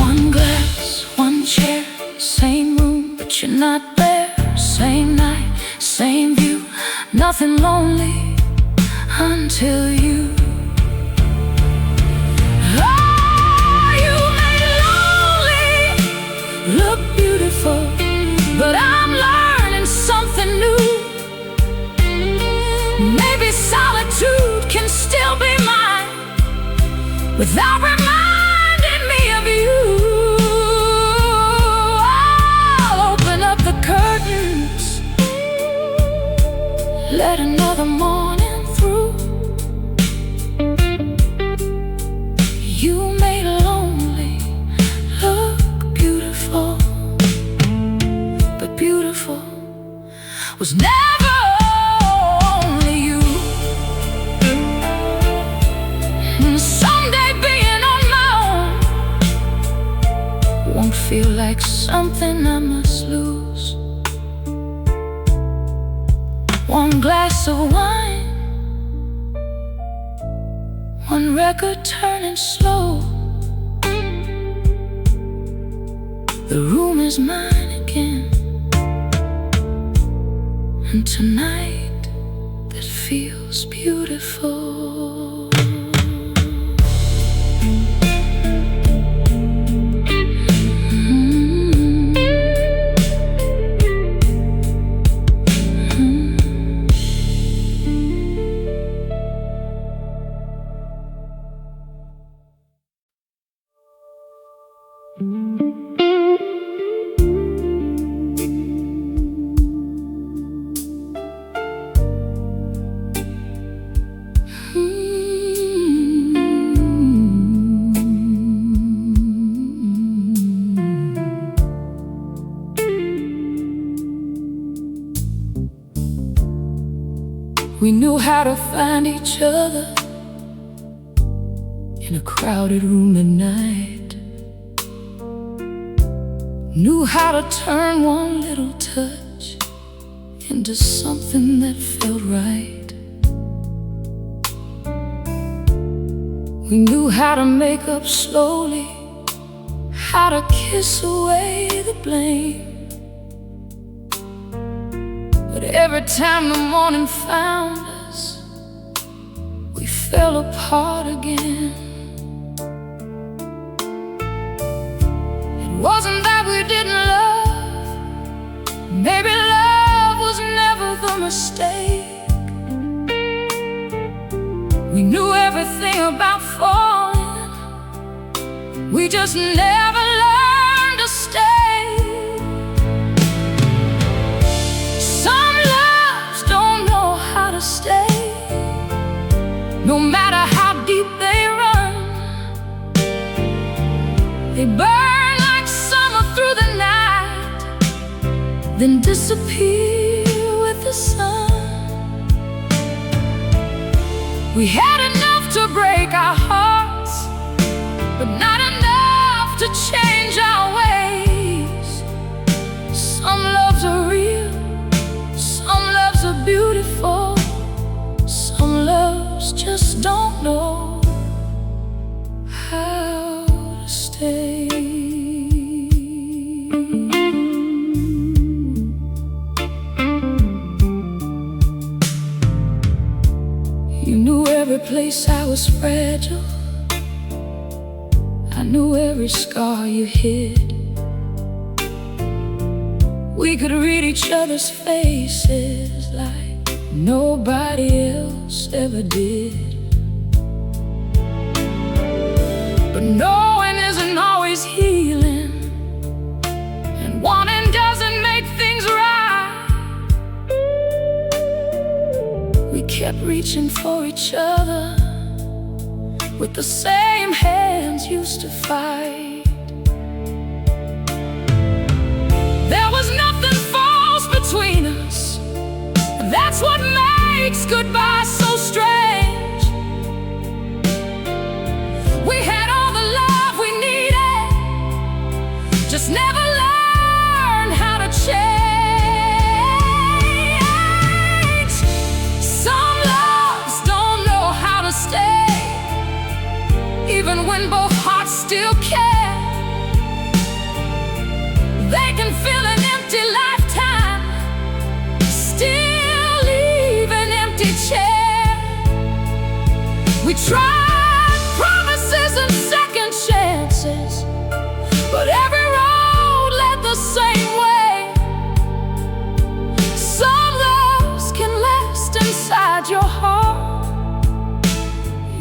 One glass, one chair, same room, but you're not there. Same night, same view, nothing lonely until you. Oh, you made lonely look beautiful, but I'm learning something new. Maybe solitude can still be mine without reminding me of you. I'll open up the curtains, let another morning through. You made lonely look beautiful, but beautiful was never only you. Someday being on my own won't feel like something I must lose. One glass of wine, one record turning slow. The room is mine again, and tonight that feels beautiful. We knew how to find each other in a crowded room at night. Knew how to turn one little touch into something that felt right. We knew how to make up slowly, how to kiss away the blame. But every time the morning found us, we fell apart again. It wasn't that we didn't love, maybe love was never the mistake. We knew everything about falling, we just never learned to stay. Stay, no matter how deep they run. They burn like summer through the night, then disappear with the sun. We had enough to break our hearts, but not enough to change our ways. Some loves are real, some loves are beautiful, loves just don't know how to stay. You knew every place I was fragile, I knew every scar you hid. We could read each other's faces like nobody else ever did. But knowing isn't always healing, and wanting doesn't make things right. We kept reaching for each other with the same hands used to fight. There was nothing false between us, that's what makes goodbye so strange. We had all the love we needed, just never learned how to still care. They can fill an empty lifetime, still leave an empty chair. We tried promises and second chances, but every road led the same way. Some loves can last inside your heart,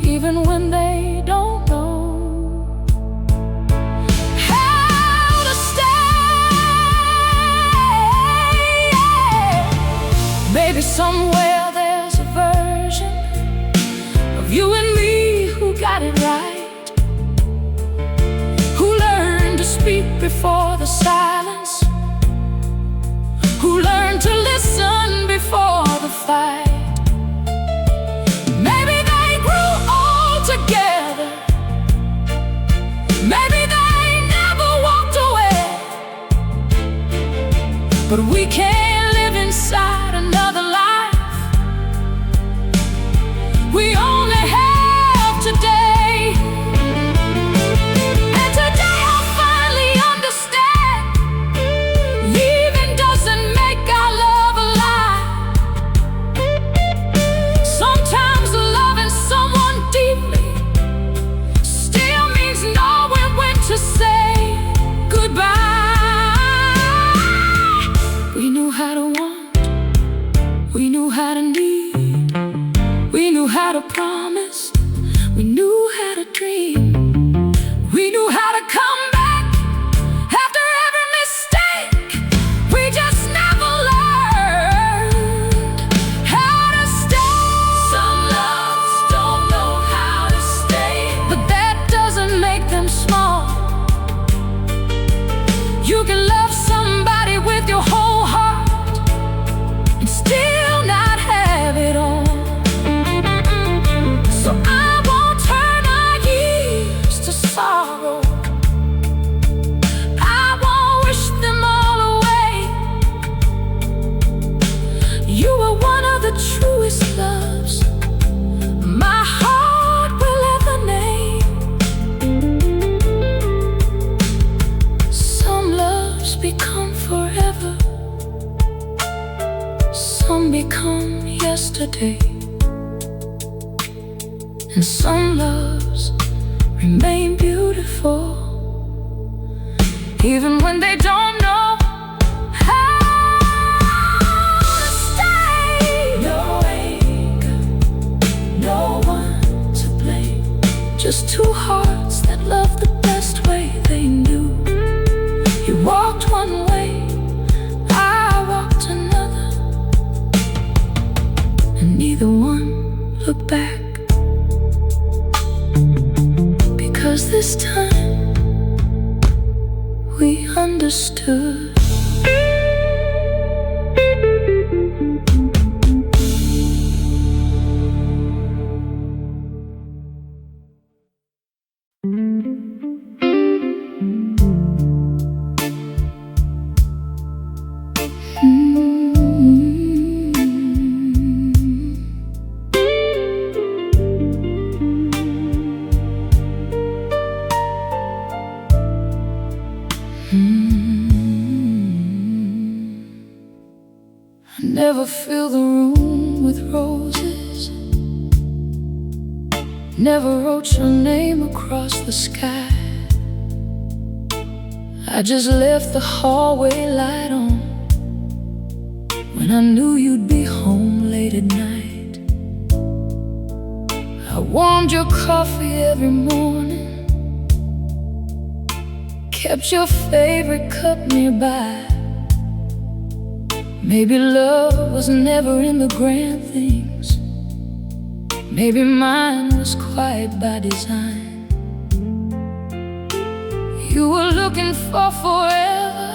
even when they don't know how to stay. Maybe somewhere there's a version of you and me who got it right, who learned to speak before the silence, who learned to listen before the fight. Maybe they grew old together, maybe they never walked away, but we can't live inside another life. We only have today. And today I finally understand, leaving doesn't make our love alive. Sometimes loving someone deeply still means knowing when to say goodbye. We knew how to want, we knew how to need, we knew how to promise, we knew how to dream, we knew how to come back after every mistake. We just never learned how to stay. Some loves don't know how to stay, but that doesn't make them small. You can love somebody with your whole heart and still not have it all. So I won't turn our years to sorrow, I won't wish them all away. You were one of the truest loves my heart will ever name. Some loves become forever, some become yesterday, and some loves remain beautiful, even when they don't know how to stay. No anger, no one to blame, just two hearts that loved the best way they knew. You walked one way, I walked another, and neither one looked back. Because this time we understood. I never fill the room with roses, never wrote your name across the sky. I just left the hallway light on when I knew you'd be home late at night. I warmed your coffee every morning, kept your favorite cup nearby. Maybe love was never in the grand things, maybe mine was quiet by design. You were looking for forever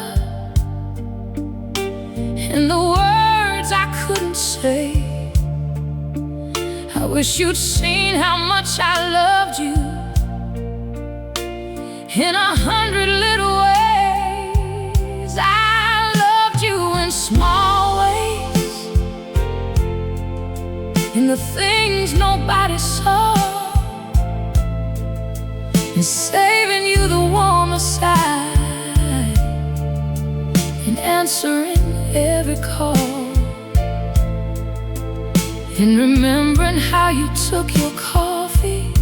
in the words I couldn't say. I wish you'd seen how much I loved you in 100 little ways. I loved you in small ways, in the things nobody saw, and saving you you the warmest side, and answering every call, and remembering how you took your coffee,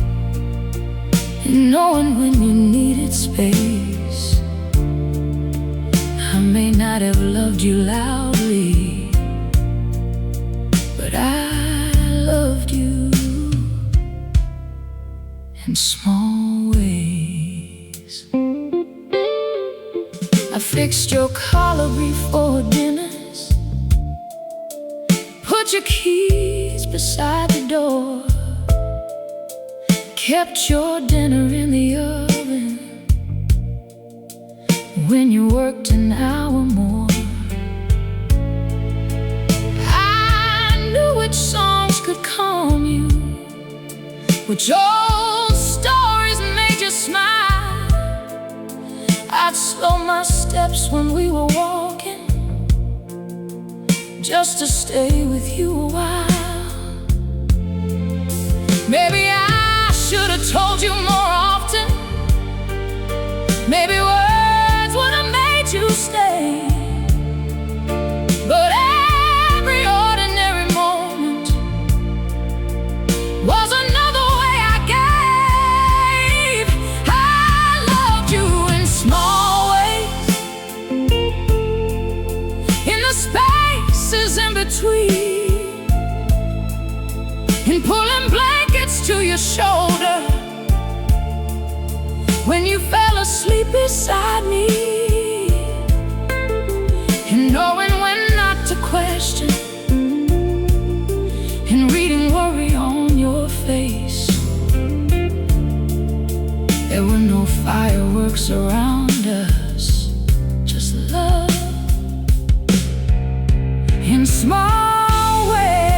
and knowing when you needed space. I may not have loved you loudly, but I loved you in small ways. I fixed your collar before dinners, put your keys beside the door, kept your dinner in the oven when you worked an hour more. I knew which songs could calm you, which old stories made you smile. I'd slow my steps when we were walking, just to stay with you a while. Maybe I should have told you more often. Maybe words would have made you stay. But every ordinary moment was another way I gave. I loved you in small ways, in the spaces in between, in pulling blankets to your shoulder when you fell asleep beside me, and knowing when not to question, and reading worry on your face. There were no fireworks around us, just love in small ways.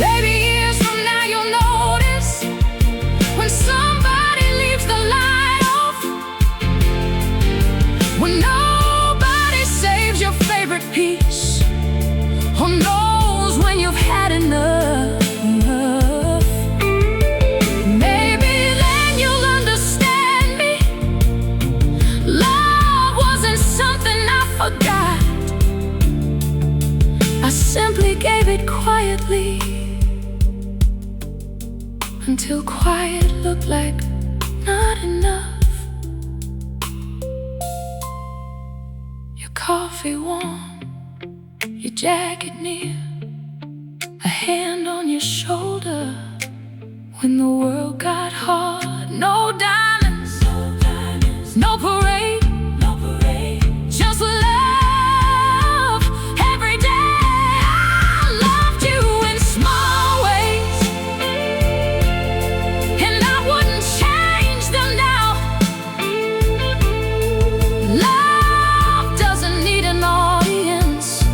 Baby, years from now you'll notice when somebody leaves the light off, when nobody saves your favorite piece, or knows when you've had enough. Maybe then you'll understand me. Love wasn't something I forgot. I simply gave it quietly, until quiet looked like not enough. Your coffee warm, your jacket near, a hand on your shoulder when the world got hard. No diamonds, no parade, just love every day. I loved you in small ways, and I wouldn't change them now. Love doesn't need an audience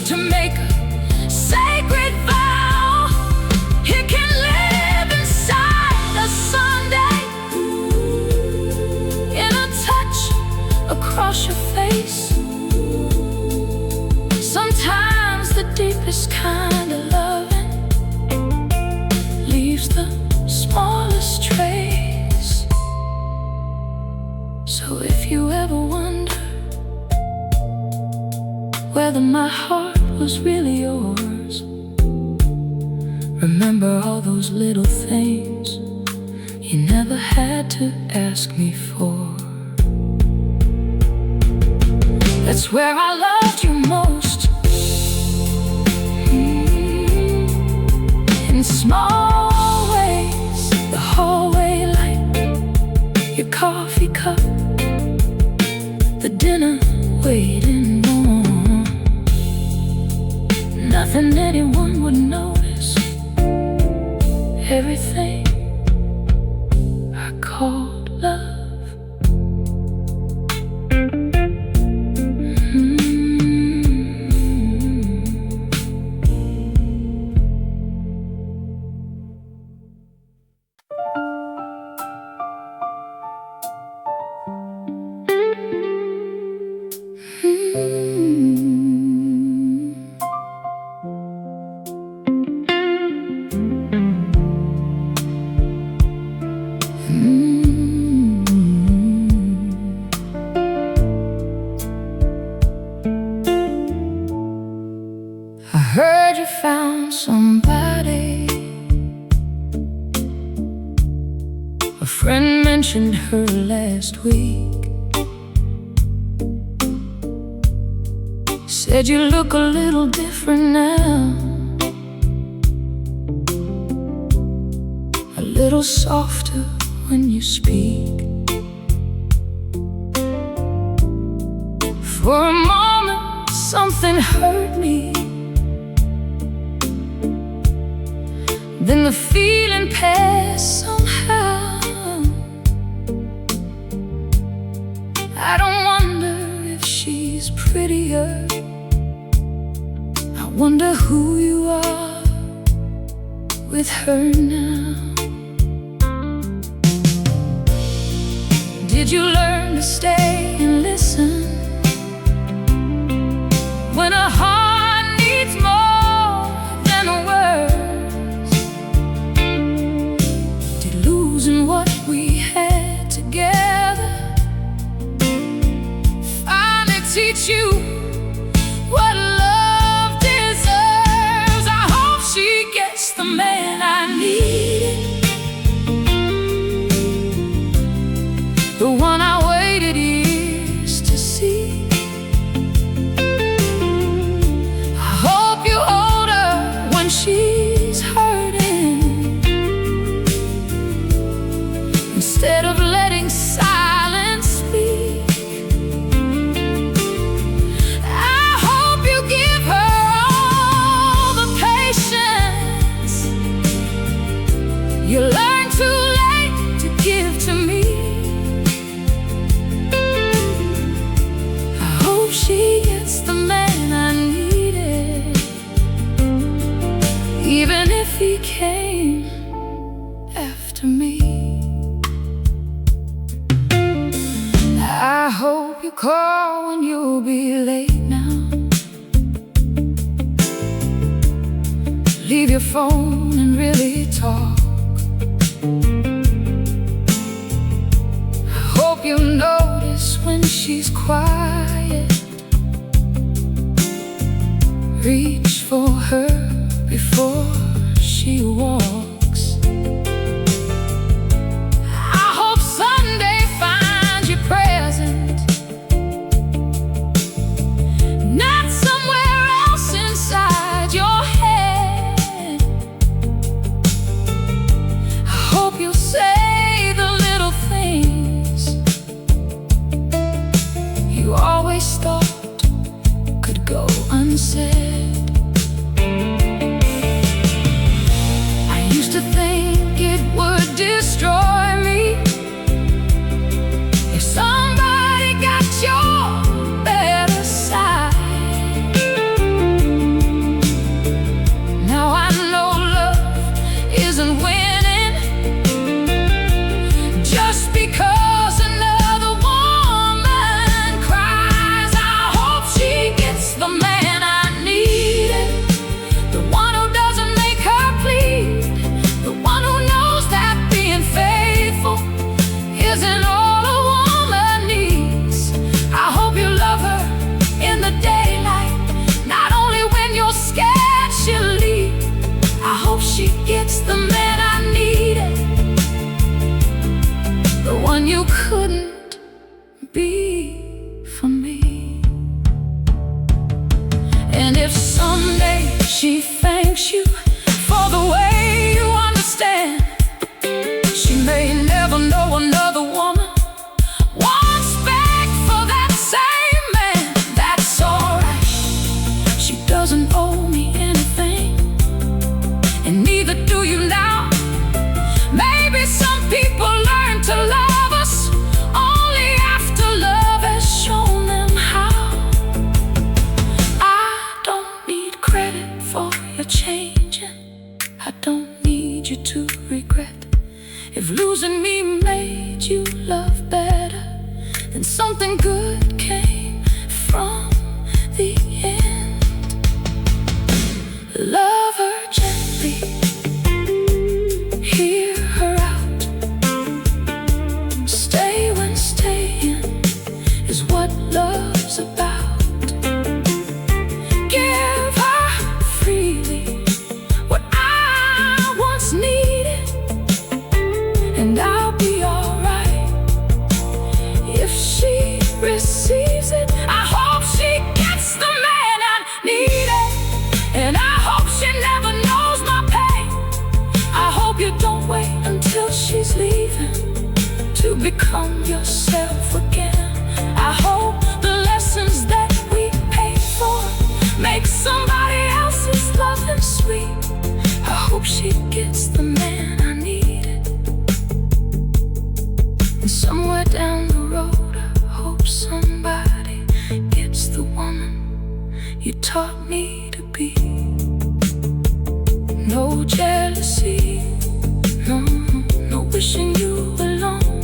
to make a sacred vow. It can live inside a Sunday, in a touch across your face. Sometimes the deepest kind of loving leaves the smallest trace. So if you ever wonder whether my heart was really yours, remember all those little things you never had to ask me for. That's where I loved you most, in small ways. The hallway light, your coffee cup, the dinner waiting on. Nothing anyone would notice, everything I called love. friend mentioned her last week. Said you look a little different now, a little softer when you speak. For a moment something hurt me, then the feeling passed somehow. I don't wonder if she's prettier, I wonder who you are with her now. Did you learn to stay and listen when a heart needs more than words? Did losing what we had together finally teach you what love deserves? I hope she gets the man I needed, the one I waited years to see. I hope you hold her when she's hurting, instead of letting silence speak. I hope you give her all the patience you learned too late to give to me. She gets the man I needed, even if he came after me. I hope you call when you'll be late now. Leave your phone and really talk. I hope you notice when she's quiet. Reach for her before she walks. I hope Sunday finds you present, not somewhere else inside your head. I hope you'll say the little things you always thought could go unsaid. Destroy me if somebody got your better side. Now I know love isn't winning just because another woman cries. I hope she gets the man I needed, the one who doesn't make her plead, the one who knows that faithful isn't all a woman needs. I hope you love her in the daylight, not only when you're scared she'll leave. I hope she gets the man I needed, the one you couldn't be for me. And if someday she thanks you for the way you understand, she may never know another woman wants back for that same man. That's alright, she doesn't owe me anything, and neither do you now. Maybe some people learn to love us only after love has shown them how. I don't need credit for your changing, I don't need you to regret. If losing me made you love better, then something good came from the end. Love her gently, hear her out. Stay when staying is what love's about. Give her freely what I once needed, and I'll be become yourself again. I hope the lessons that we paid for make somebody else's loving sweet. I hope she gets the man I needed. And somewhere down the road, I hope somebody gets the woman you taught me to be. No jealousy, no wishing you alone.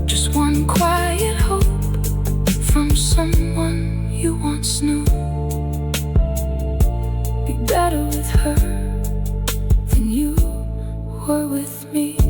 Just one quiet hope from someone you once knew. Be better with her than you were with me.